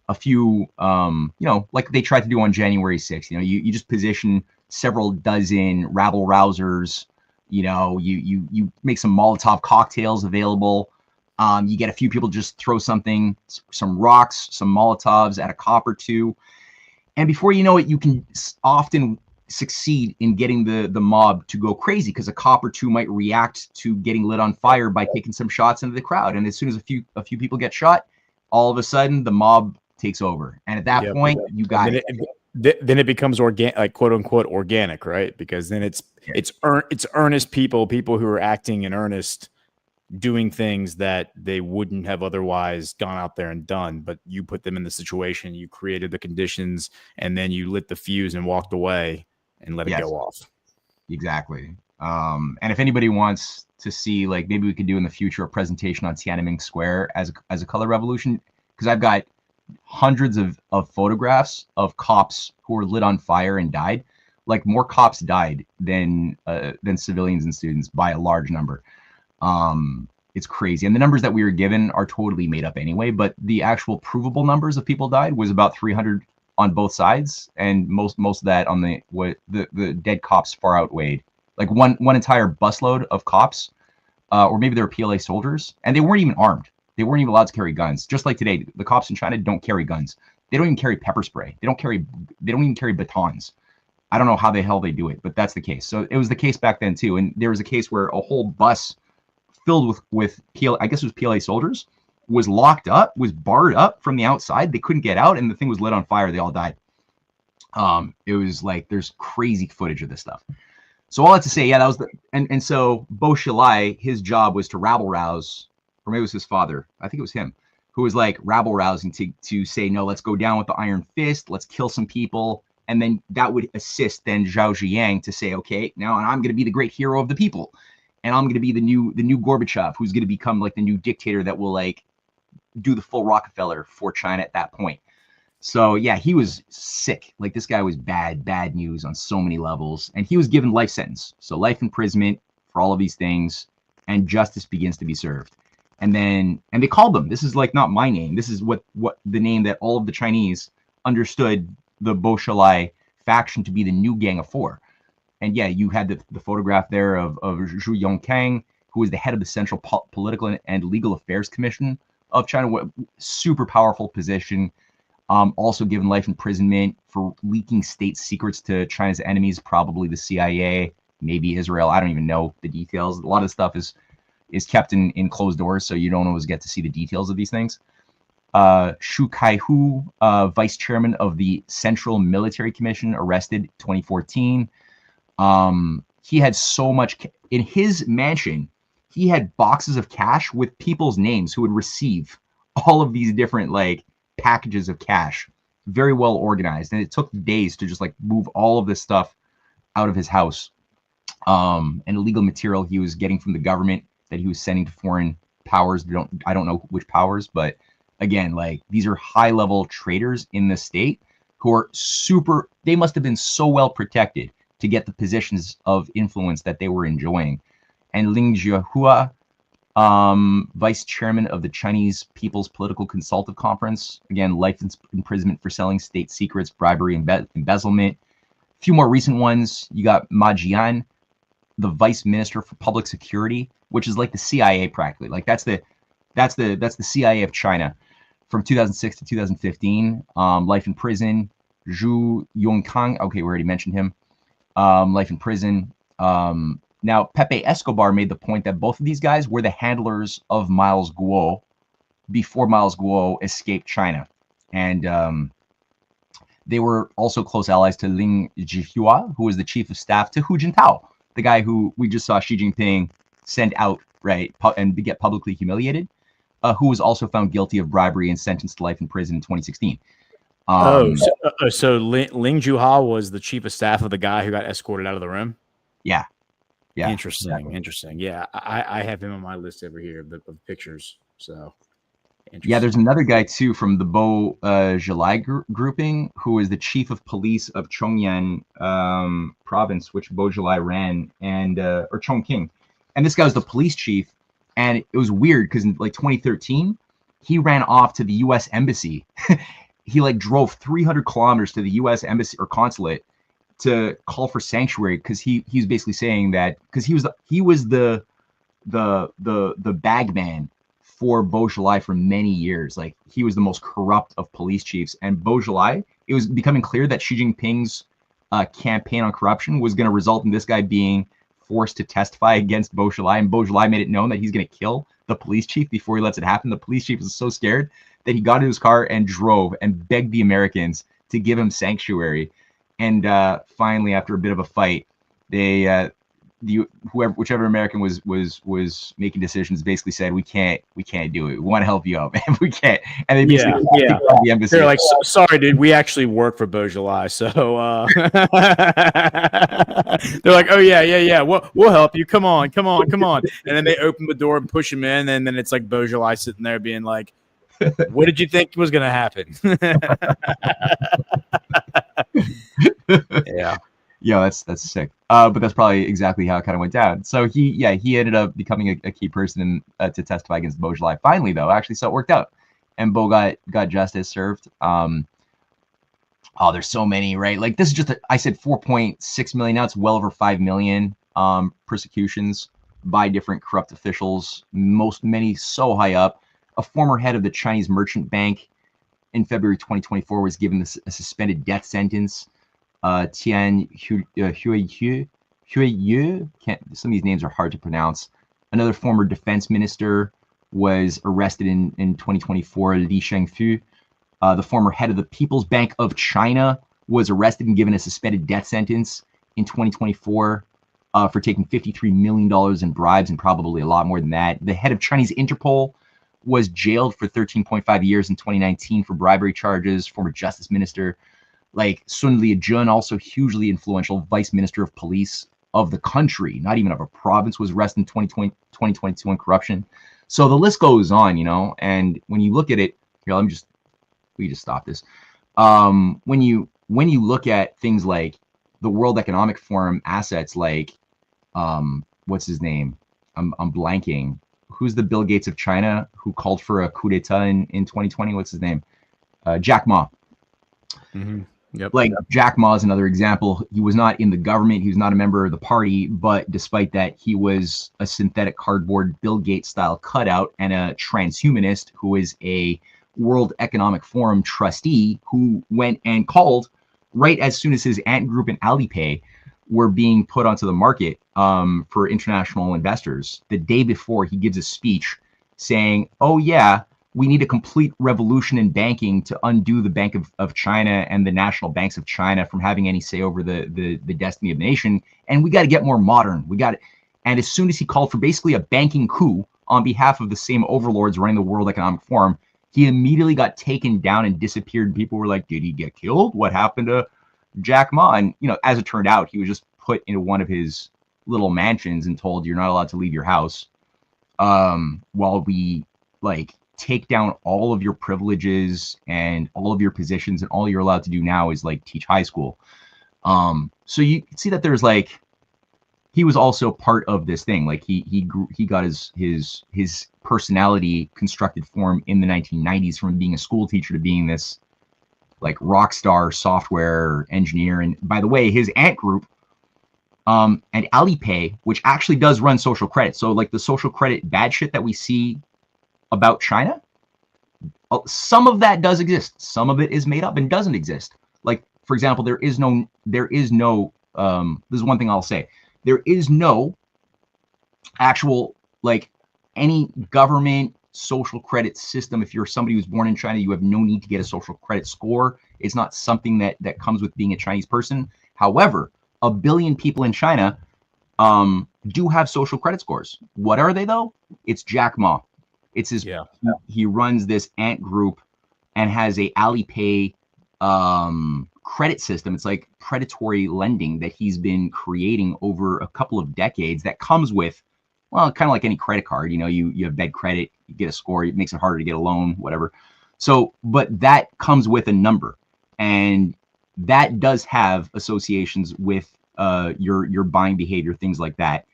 a few, like they tried to do on January 6th. You just position several dozen rabble rousers. You make some Molotov cocktails available. You get a few people just throw some rocks, some Molotovs at a cop or two, and before you know it, you can often succeed in getting the mob to go crazy, because a cop or two might react to getting lit on fire by taking some shots into the crowd. And as soon as a few people get shot, all of a sudden the mob takes over. And at that point, you got it. Then it becomes organic, like quote unquote organic, right? Because then it's earnest people who are acting in earnest, doing things that they wouldn't have otherwise gone out there and done. But you put them in the situation, you created the conditions, and then you lit the fuse and walked away and let it go off. Exactly. And if anybody wants to see, like, maybe we could do in the future a presentation on Tiananmen Square as a color revolution, because I've got hundreds of photographs of cops who were lit on fire and died. Like, more cops died than civilians and students by a large number. It's crazy. And the numbers that we were given are totally made up anyway, but the actual provable numbers of people died was about 300 on both sides, and most of that on the dead cops far outweighed. Like one entire busload of cops, or maybe they were PLA soldiers, and they weren't even armed. They weren't even allowed to carry guns. Just like today, the cops in China don't carry guns. They don't even carry pepper spray. They don't even carry batons. I don't know how the hell they do it, but that's the case. So it was the case back then too. And there was a case where a whole bus filled with PLA, I guess it was PLA soldiers, was locked up, was barred up from the outside. They couldn't get out, and the thing was lit on fire. They all died. It was like, there's crazy footage of this stuff. So all that to say, yeah, that was and so Bo Xilai, his job was to rabble rouse, or maybe it was his father, I think it was him, who was like rabble rousing to say, no, let's go down with the iron fist, let's kill some people. And then that would assist then Zhao Ziyang to say, okay, now I'm going to be the great hero of the people. And I'm going to be the new Gorbachev, who's going to become like the new dictator that will like do the full Rockefeller for China at that point. So yeah, he was sick. Like, this guy was bad news on so many levels. And he was given life sentence. So life imprisonment for all of these things, and justice begins to be served. And they called them, this is like not my name. This is what the name that all of the Chinese understood the Bo Xilai faction to be, the new Gang of Four. And yeah, you had the photograph there of Zhu Yongkang, who was the head of the Central Political and Legal Affairs Commission of China. Super powerful position. Also given life imprisonment for leaking state secrets to China's enemies, probably the CIA, maybe Israel. I don't even know the details. A lot of stuff is kept in closed doors, so you don't always get to see the details of these things. Xu Kaihu, vice chairman of the Central Military Commission, arrested 2014. He had so much in his mansion. he had boxes of cash with people's names who would receive all of these different like packages of cash, very well organized. And it took days to just like move all of this stuff out of his house. And illegal material he was getting from the government that he was sending to foreign powers. I don't know which powers, but again, like these are high level traders in the state who are they must have been so well protected to get the positions of influence that they were enjoying. And Ling Jiahua, vice chairman of the Chinese People's Political Consultative Conference, again, life imprisonment for selling state secrets, bribery, embezzlement. A few more recent ones, you got Ma Jian, the vice minister for public security, which is like the CIA practically. Like that's the CIA of China from 2006 to 2015. Life in prison. Zhu Yongkang, okay, we already mentioned him. Life in prison. Now, Pepe Escobar made the point that both of these guys were the handlers of Miles Guo before Miles Guo escaped China. And they were also close allies to Ling Jihua, who was the chief of staff to Hu Jintao, the guy who we just saw Xi Jinping send out, right, and get publicly humiliated, who was also found guilty of bribery and sentenced to life in prison in 2016. So Ling Jihua was the chief of staff of the guy who got escorted out of the room? Yeah. Yeah. Interesting. Exactly. Interesting. Yeah. I have him on my list over here of pictures. So yeah, there's another guy too from the Bo Zhilai grouping who is the chief of police of Chongyan province, which Bo Zhilai ran, and or Chongqing. And this guy was the police chief. And it was weird because in like 2013, he ran off to the US embassy. He like drove 300 kilometers to the US embassy or consulate to call for sanctuary, because he's basically saying that because he was the bag man for Bo Zhilai for many years. Like he was the most corrupt of police chiefs. And Bo Zhilai, it was becoming clear that Xi Jinping's campaign on corruption was going to result in this guy being forced to testify against Bo Zhilai, and Bo Zhilai made it known that he's going to kill the police chief before he lets it happen. The police chief was so scared that he got into his car and drove and begged the Americans to give him sanctuary. And finally, after a bit of a fight, they whichever American was making decisions basically said, we can't do it. We want to help you out, man. We can't. And they basically the embassy. They're like, sorry, dude, we actually work for Bo Zhilai, so they're like, oh yeah, we'll help you. Come on. And then they open the door and push him in, and then it's like Bo Zhilai sitting there being like, what did you think was gonna happen? Yeah, that's sick. But that's probably exactly how it kind of went down. So he ended up becoming a key person to testify against Bo Zhilai. Finally, though, actually, so it worked out, and Bo got justice served. There's so many, right? Like this is just I said 4.6 million. Now it's well over 5 million persecutions by different corrupt officials. Many so high up. A former head of the Chinese Merchant Bank in February 2024 was given a suspended death sentence. Tian Huiyu, some of these names are hard to pronounce. Another former defense minister was arrested in 2024, Li Shengfu. The former head of the People's Bank of China was arrested and given a suspended death sentence in 2024 for taking $53 million in bribes, and probably a lot more than that. The head of Chinese Interpol was jailed for 13.5 years in 2019 for bribery charges. Former justice minister like Sun Liajun, also hugely influential vice minister of police of the country, not even of a province, was arrested in 2022 on corruption. So the list goes on, and when you look at it, here, we just stop this. When you look at things like the World Economic Forum assets, like what's his name? I'm blanking. Who's the Bill Gates of China who called for a coup d'etat in 2020? What's his name? Jack Ma. Mm-hmm. Yep. Like Jack Ma is another example. He was not in the government. He was not a member of the party, but despite that, he was a synthetic cardboard Bill Gates style cutout and a transhumanist who is a World Economic Forum trustee who went and called right as soon as his Ant Group and Alipay were being put onto the market for international investors. The day before, he gives a speech saying, oh yeah, we need a complete revolution in banking to undo the Bank of China and the national banks of China from having any say over the destiny of the nation. And we got to get more modern. And as soon as he called for basically a banking coup on behalf of the same overlords running the World Economic Forum, he immediately got taken down and disappeared. People were like, did he get killed? What happened to Jack Ma? And, as it turned out, he was just put into one of his little mansions and told, you're not allowed to leave your house while we take down all of your privileges and all of your positions, and all you're allowed to do now is teach high school. So you can see that there's he was also part of this thing. He got his personality constructed form in the 1990s, from being a school teacher to being this rock star software engineer. And by the way, his ant group and Alipay, which actually does run social credit. So the social credit bad shit that we see about China, some of that does exist. Some of it is made up and doesn't exist. For example, there is no this is one thing I'll say. There is no actual any government social credit system. If you're somebody who's born in China, you have no need to get a social credit score. It's not something that comes with being a Chinese person. However, 1 billion people in China do have social credit scores. What are they though? It's Jack Ma. It's his. Yeah. He runs this ant group and has a Alipay credit system. It's predatory lending that he's been creating over a couple of decades. That comes with, well, kind of like any credit card. You have bad credit, you get a score, it makes it harder to get a loan, whatever. So, but that comes with a number, and that does have associations with your buying behavior, things like that.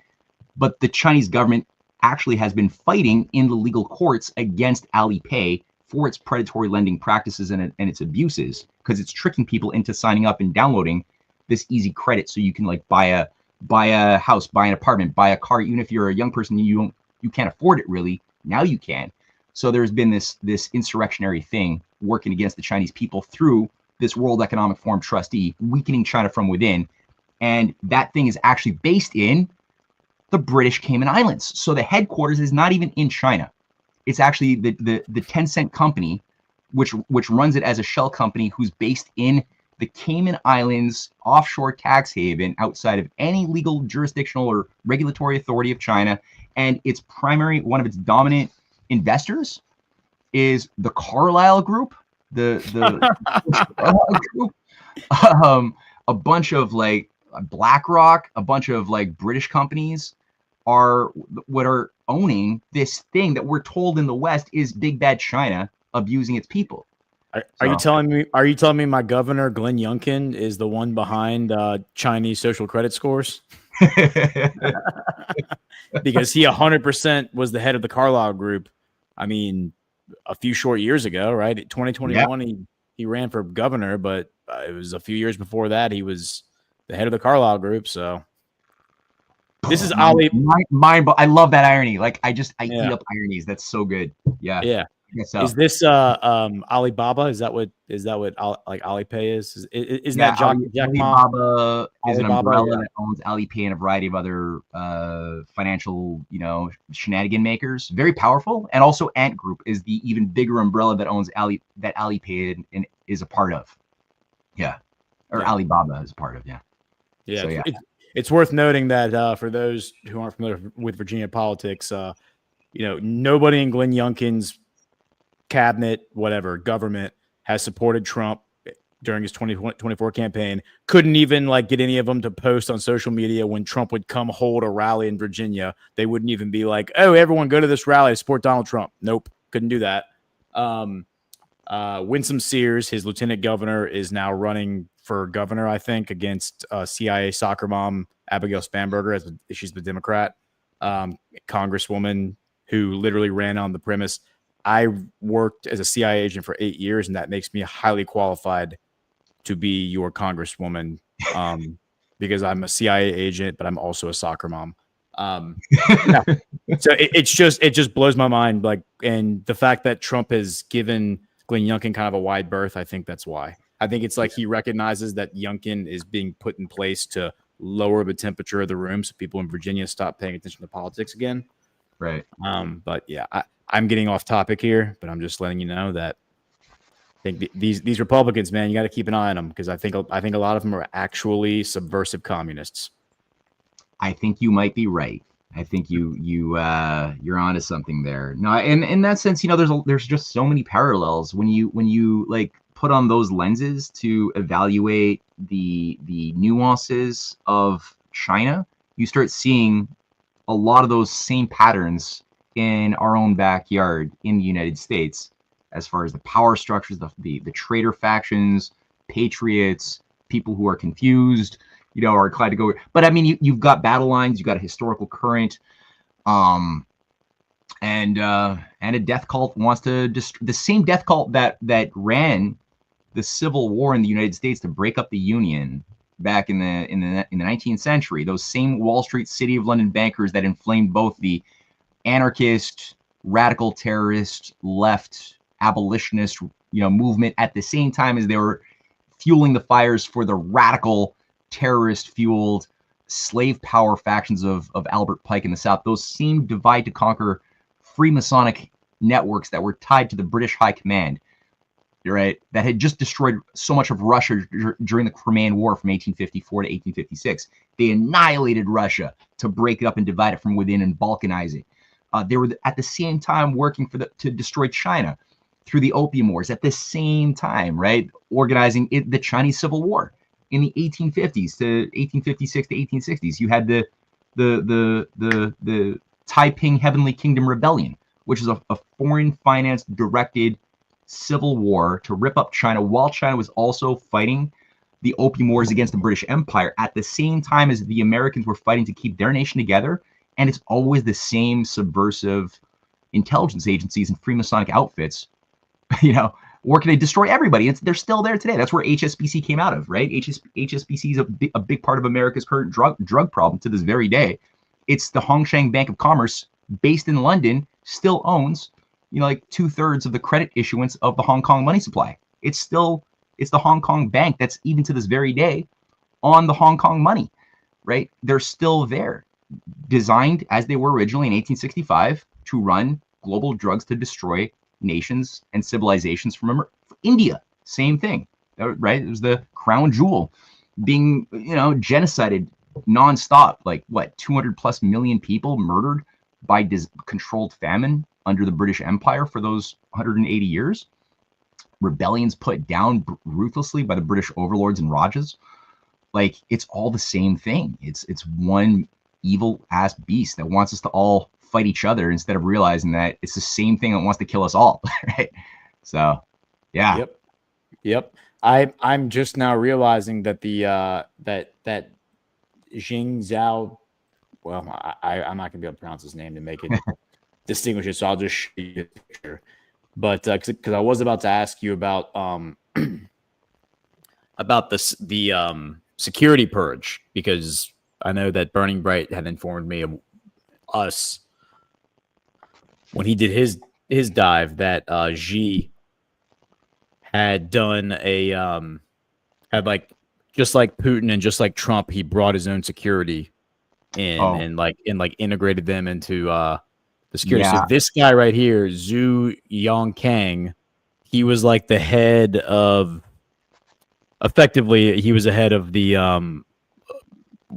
But the Chinese government actually has been fighting in the legal courts against Alipay for its predatory lending practices and its abuses, because it's tricking people into signing up and downloading this easy credit so you can buy a house, buy an apartment, buy a car. Even if you're a young person, you can't afford it really. Now you can. So there's been this insurrectionary thing working against the Chinese people through this World Economic Forum trustee, weakening China from within. And that thing is actually based in the British Cayman Islands. So the headquarters is not even in China. It's actually the Tencent company, which runs it as a shell company, who's based in the Cayman Islands, offshore tax haven, outside of any legal jurisdictional or regulatory authority of China. And its one of its dominant investors is the Carlyle Group, the Carlyle Group, a bunch of BlackRock, a bunch of British companies are owning this thing that we're told in the West is big bad China abusing its people. Are you telling me my governor Glenn Youngkin is the one behind Chinese social credit scores? Because he 100% was the head of the Carlyle Group. I mean, a few short years ago, right? 2021, yep. He ran for governor, but it was a few years before that he was the head of the Carlyle Group. So this is Ali. I love that irony. I eat up ironies. That's so good. Yeah. Yeah. So. Is this Alibaba? Is that what Alipay is? Isn't that Jack Ma? Alibaba is an umbrella that owns Alipay and a variety of other financial, shenanigan makers. Very powerful. And also Ant Group is the even bigger umbrella that owns that Alipay and is a part of. Yeah. Or Alibaba is a part of. Yeah. Yeah. So, it's worth noting that for those who aren't familiar with Virginia politics, nobody in Glenn Youngkin's cabinet, government has supported Trump during his 2024 campaign. Couldn't even get any of them to post on social media when Trump would come hold a rally in Virginia. They wouldn't even be like, "Oh, everyone go to this rally to support Donald Trump." Nope, couldn't do that. Winsome Sears, his lieutenant governor, is now running for governor, I think, against CIA soccer mom Abigail Spanberger, she's the Democrat congresswoman who literally ran on the premise, I worked as a CIA agent for 8 years, and that makes me highly qualified to be your congresswoman because I'm a CIA agent, but I'm also a soccer mom. Yeah. So it just blows my mind. And the fact that Trump has given Glenn Youngkin kind of a wide berth, I think that's why. I think it's he recognizes that Youngkin is being put in place to lower the temperature of the room so people in Virginia stop paying attention to politics again. Right. But yeah, I'm getting off topic here, but I'm just letting you know that I think these Republicans, man, you got to keep an eye on them because I think a lot of them are actually subversive communists. I think you might be right. I think you're onto something there. No, and in that sense, there's just so many parallels when you like put on those lenses to evaluate the nuances of China. You start seeing a lot of those same patterns in our own backyard in the United States, as far as the power structures, the traitor factions, patriots, people who are confused, are inclined to go. But I mean, you've got battle lines, you've got a historical current, and a death cult wants to the same death cult that ran the Civil War in the United States to break up the Union back in the 19th century. Those same Wall Street, City of London bankers that inflamed both the anarchist, radical terrorist, left abolitionist, movement at the same time as they were fueling the fires for the radical terrorist-fueled slave power factions of Albert Pike in the South. Those same divide to conquer Freemasonic networks that were tied to the British High Command, right, that had just destroyed so much of Russia during the Crimean War from 1854 to 1856. They annihilated Russia to break it up and divide it from within and balkanize it. They were at the same time working to destroy China through the Opium Wars at the same time, right? Organizing the Chinese Civil War in the 1850s to 1856 to 1860s. You had the Taiping Heavenly Kingdom Rebellion, which is a foreign finance directed civil war to rip up China while China was also fighting the Opium Wars against the British Empire at the same time as the Americans were fighting to keep their nation together. And it's always the same subversive intelligence agencies and Freemasonic outfits, working to destroy everybody. They're still there today. That's where HSBC came out of, right? HSBC is a big part of America's current drug problem to this very day. It's the Hongsheng Bank of Commerce, based in London, still owns, like 2/3 of the credit issuance of the Hong Kong money supply. It's the Hong Kong bank that's even to this very day on the Hong Kong money, right? They're still there, designed as they were originally in 1865 to run global drugs to destroy nations and civilizations from India. Same thing, right? It was the crown jewel being, genocided nonstop, like 200+ million people murdered by controlled famine under the British Empire for those 180 years. Rebellions put down ruthlessly by the British overlords and Rajas. Like, it's all the same thing. It's one evil ass beast that wants us to all fight each other instead of realizing that it's the same thing that wants to kill us all, right? So, yeah. Yep. I'm just now realizing that that Xing Zhao, well, I'm not gonna be able to pronounce his name to make it distinguish it, so I'll just show you a picture. But because I was about to ask you about the security purge, because I know that Burning Bright had informed me of us when he did his dive that Xi had done just like Putin and just like Trump, he brought his own security in and integrated them into the security. Yeah. So this guy right here, Zhu Yongkang, he was like the head of, effectively, he was the head of the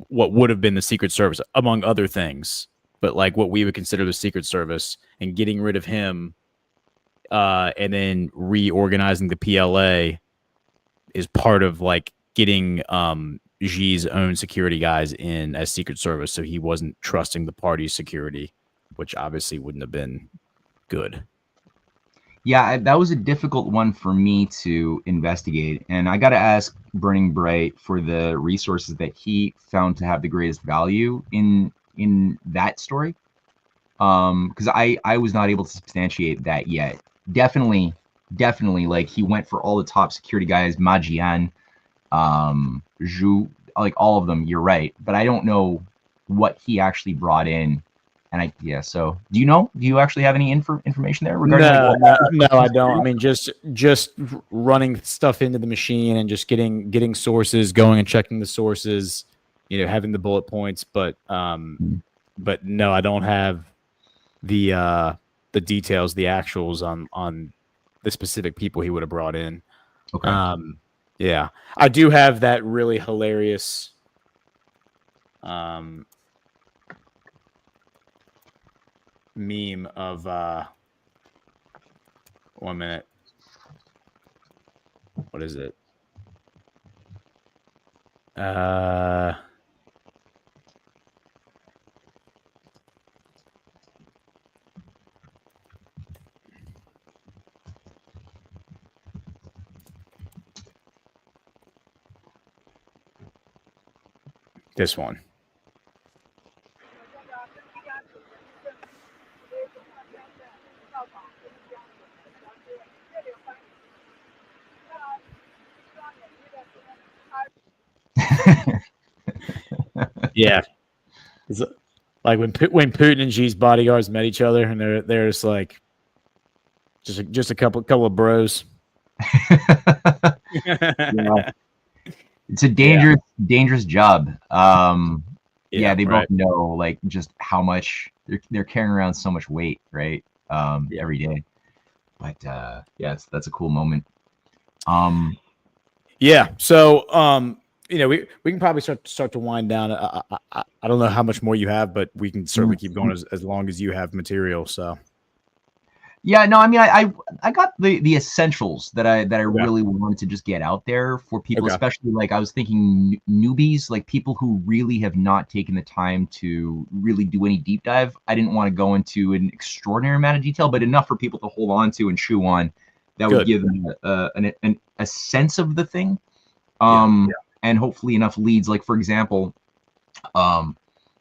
what would have been the Secret Service, among other things, but like what we would consider the Secret Service, and getting rid of him and then reorganizing the PLA is part of like getting Xi's own security guys in as Secret Service, so he wasn't trusting the party's security, which obviously wouldn't have been good. Yeah, that was a difficult one for me to investigate. And I got to ask Burning Bright for the resources that he found to have the greatest value in that story. Because I was not able to substantiate that yet. Definitely, like he went for all the top security guys, Ma Jian, Zhu, like all of them, you're right. But I don't know what he actually brought in. And so do you actually have any information there regarding no, I don't. I mean, just running stuff into the machine and just getting sources, going and checking the sources, having the bullet points, but no, I don't have the details, the actuals on the specific people he would have brought in. Okay. Yeah, I do have that really hilarious meme of 1 minute. What is it? This one. Yeah, it's like when Putin and Xi's bodyguards met each other, and they're just like just a couple of bros. Yeah. It's a dangerous job. They both know like just how much they're carrying around so much weight, right? Every day. But that's a cool moment. So we can probably start to wind down. I don't know how much more you have, but we can certainly keep going as long as you have material. So yeah, no, I mean, I got the essentials that I really wanted to just get out there for people, especially like I was thinking newbies, like people who really have not taken the time to really do any deep dive. I didn't want to go into an extraordinary amount of detail, but enough for people to hold on to and chew on. That would give them a sense of the thing, and hopefully enough leads. Like for example,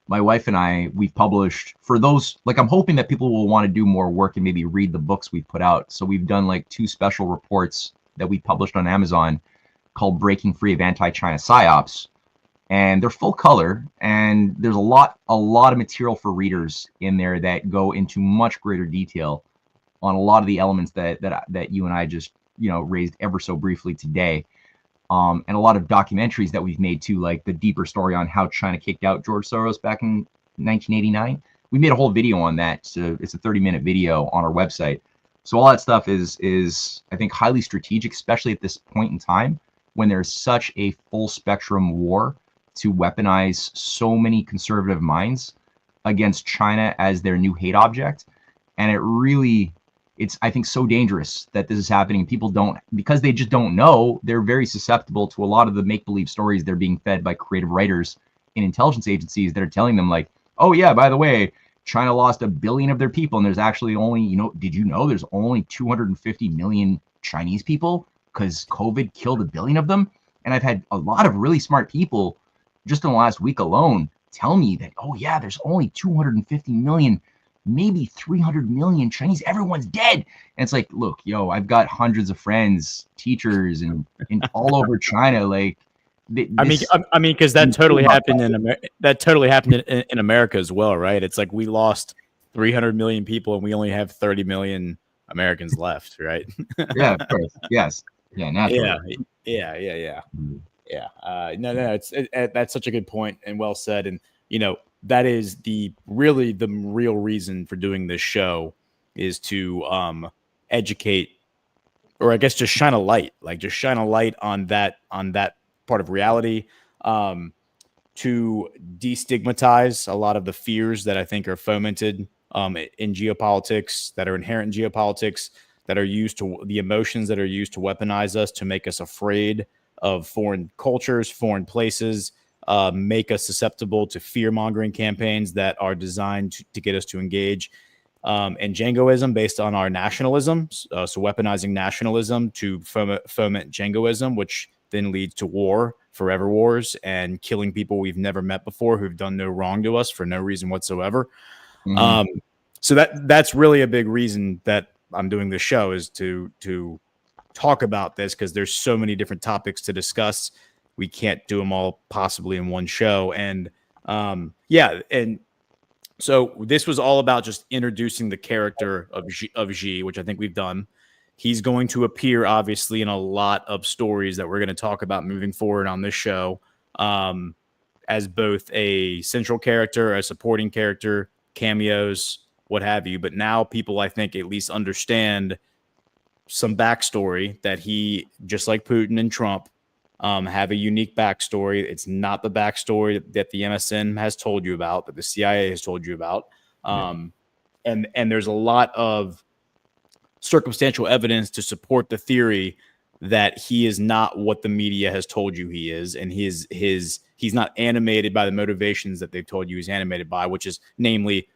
my wife and I, we've published for those, like I'm hoping that people will want to do more work and maybe read the books we've put out. So we've done like 2 special reports that we published on Amazon called Breaking Free of Anti-China PsyOps. And they're full color, and there's a lot of material for readers in there that go into much greater detail on a lot of the elements that you and I just, raised ever so briefly today. And a lot of documentaries that we've made too, like the deeper story on how China kicked out George Soros back in 1989. We made a whole video on that. So it's a 30-minute video on our website. So all that stuff is I think highly strategic, especially at this point in time when there's such a full spectrum war to weaponize so many conservative minds against China as their new hate object. And it's I think so dangerous that this is happening. People because they just don't know, they're very susceptible to a lot of the make-believe stories they're being fed by creative writers in intelligence agencies that are telling them like, oh yeah, by the way, China lost 1 billion of their people, and there's actually only, did you know there's only 250 million Chinese people because COVID killed 1 billion of them? And I've had a lot of really smart people just in the last week alone tell me that, oh yeah, there's only 250 million, maybe 300 million Chinese. Everyone's dead. And it's like, look, I've got hundreds of friends, teachers, and all over China. Like, because that totally happened in America as well, right? It's like we lost 300 million people, and we only have 30 million Americans left, right? Yeah, of course. Yes. Yeah. Naturally. Yeah. No. That's such a good point and well said. And that is the real reason for doing this show is to educate, or I guess just shine a light on that part of reality, to destigmatize a lot of the fears that I think are fomented in geopolitics, that are inherent in geopolitics, that are the emotions that are used to weaponize us, to make us afraid of foreign cultures, foreign places, make us susceptible to fear-mongering campaigns that are designed to get us to engage in jingoism based on our nationalism. So weaponizing nationalism to foment jingoism, which then leads to war, forever wars, and killing people we've never met before who've done no wrong to us for no reason whatsoever. Mm-hmm. So that's really a big reason that I'm doing this show, is to talk about this, because there's so many different topics to discuss. We can't do them all possibly in one show. And and so this was all about just introducing the character of Xi, which I think we've done. He's going to appear, obviously, in a lot of stories that we're going to talk about moving forward on this show, as both a central character, a supporting character, cameos, what have you. But now people, I think, at least understand some backstory, that he, just like Putin and Trump, have a unique backstory. It's not the backstory that the MSN has told you about, that the CIA has told you about. and there's a lot of circumstantial evidence to support the theory that he is not what the media has told you he is, and he's not animated by the motivations that they've told you he's animated by, which is namely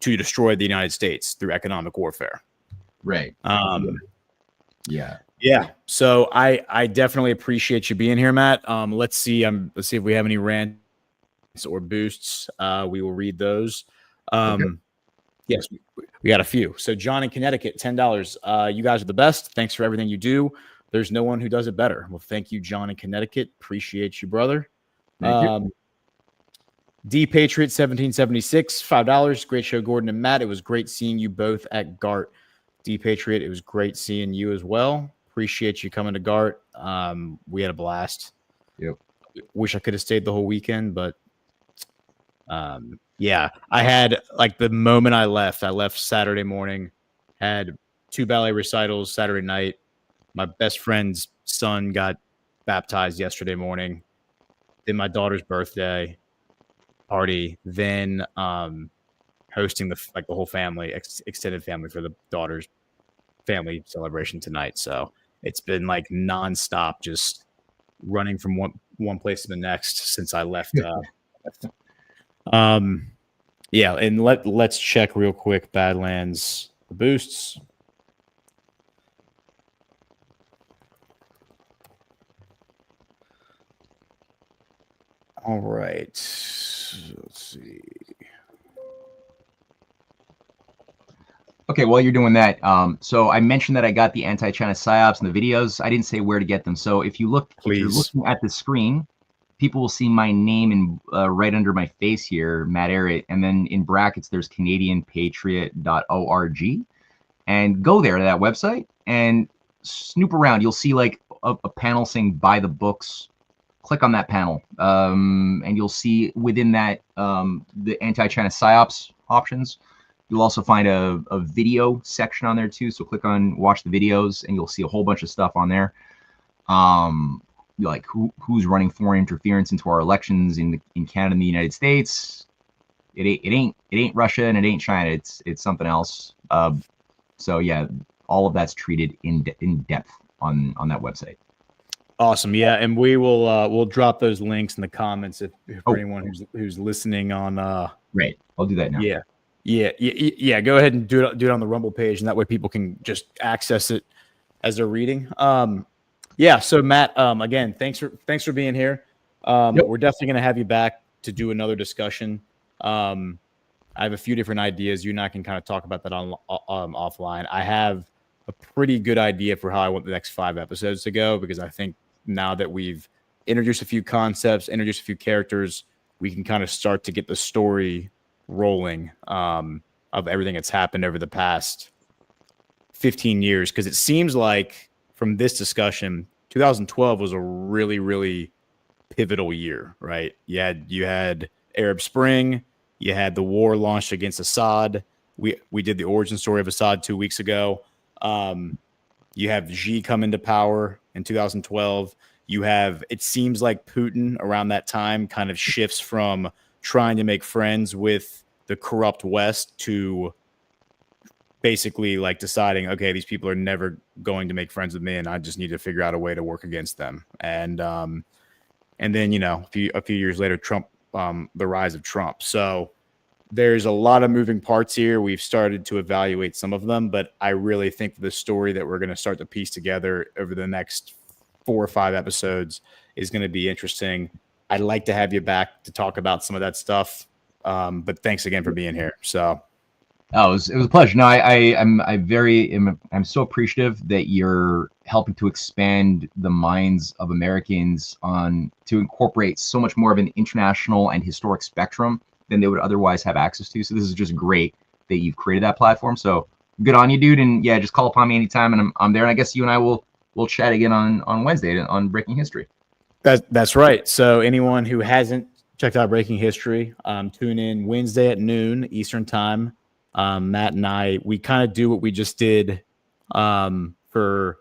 to destroy the United States through economic warfare. Right. Yeah. So I definitely appreciate you being here, Matt. Let's see if we have any rants or boosts. We will read those. Okay. Yes, we got a few. So John in Connecticut, $10. You guys are the best. Thanks for everything you do. There's no one who does it better. Well, thank you, John in Connecticut. Appreciate you, brother. Thank you. D Patriot 1776, $5. Great show, Gordon and Matt. It was great seeing you both at GART. D Patriot, it was great seeing you as well. Appreciate you coming to GART. We had a blast. Yep. Wish I could have stayed the whole weekend, but yeah, I had like the moment I left Saturday morning, had 2 ballet recitals Saturday night. My best friend's son got baptized yesterday morning. Then my daughter's birthday party. Then hosting the whole family, extended family for the daughter's family celebration tonight. So it's been like nonstop, just running from one place to the next since I left. Yeah, and let's check real quick Badlands the boosts. All right. Let's see. Okay, while you're doing that, so I mentioned that I got the anti-China psyops and the videos. I didn't say where to get them. So if you're looking at the screen, people will see my name in right under my face here, Matt Arrett, and then in brackets there's CanadianPatriot.org, and go there to that website and snoop around. You'll see like a panel saying "Buy the books." Click on that panel, and you'll see within that the anti-China psyops options. You'll also find a video section on there too. So click on watch the videos, and you'll see a whole bunch of stuff on there. Like who's running foreign interference into our elections in Canada and the United States. It ain't Russia and it ain't China. It's something else. So yeah, all of that's treated in depth on that website. Awesome. Yeah, and we will we'll drop those links in the comments if for anyone who's listening on. Right, I'll do that now. Yeah. Go ahead and do it on the Rumble page, and that way people can just access it as they're reading. Yeah. So Matt, again, thanks for being here. We're definitely going to have you back to do another discussion. I have a few different ideas. You and I can kind of talk about that on offline. I have a pretty good idea for how I want the next 5 episodes to go, because I think now that we've introduced a few concepts, introduced a few characters, we can kind of start to get the story rolling of everything that's happened over the past 15 years. Because it seems like from this discussion, 2012 was a really, really pivotal year, right? You had Arab Spring, you had the war launched against Assad. We did the origin story of Assad 2 weeks ago. You have Xi come into power in 2012. It seems like Putin around that time kind of shifts from trying to make friends with the corrupt West to basically like deciding, okay, these people are never going to make friends with me, and I just need to figure out a way to work against them. And then, a few years later, Trump, the rise of Trump. So there's a lot of moving parts here. We've started to evaluate some of them, but I really think the story that we're going to start to piece together over the next 4 or 5 episodes is going to be interesting. I'd like to have you back to talk about some of that stuff. But thanks again for being here. So, it was a pleasure. No, I'm so appreciative that you're helping to expand the minds of Americans to incorporate so much more of an international and historic spectrum than they would otherwise have access to. So this is just great that you've created that platform. So good on you, dude. And yeah, just call upon me anytime, and I'm there. And I guess you and I will chat again on Wednesday on Breaking History. That's right. So anyone who hasn't checked out Breaking History, tune in Wednesday at noon Eastern time. Matt and I, we kind of do what we just did for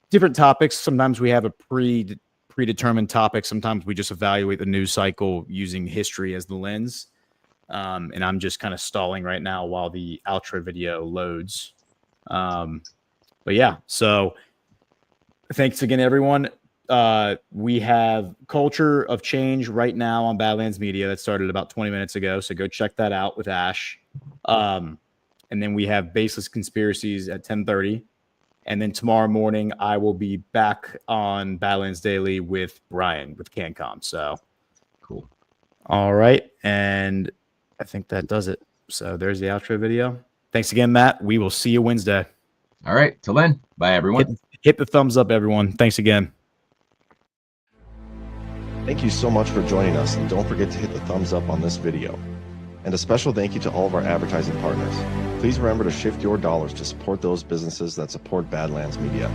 different topics. Sometimes we have a predetermined topic. Sometimes we just evaluate the news cycle using history as the lens. And I'm just kind of stalling right now while the outro video loads. But yeah, so thanks again, everyone. We have Culture of Change right now on Badlands Media. That started about 20 minutes ago. So go check that out with Ash. And then we have Baseless Conspiracies at 10:30. And then tomorrow morning, I will be back on Badlands Daily with Brian with CanCom. So cool. All right. And I think that does it. So there's the outro video. Thanks again, Matt. We will see you Wednesday. All right. Till then. Bye, everyone. Hit the thumbs up, everyone. Thanks again. Thank you so much for joining us, and don't forget to hit the thumbs up on this video. And a special thank you to all of our advertising partners. Please remember to shift your dollars to support those businesses that support Badlands Media.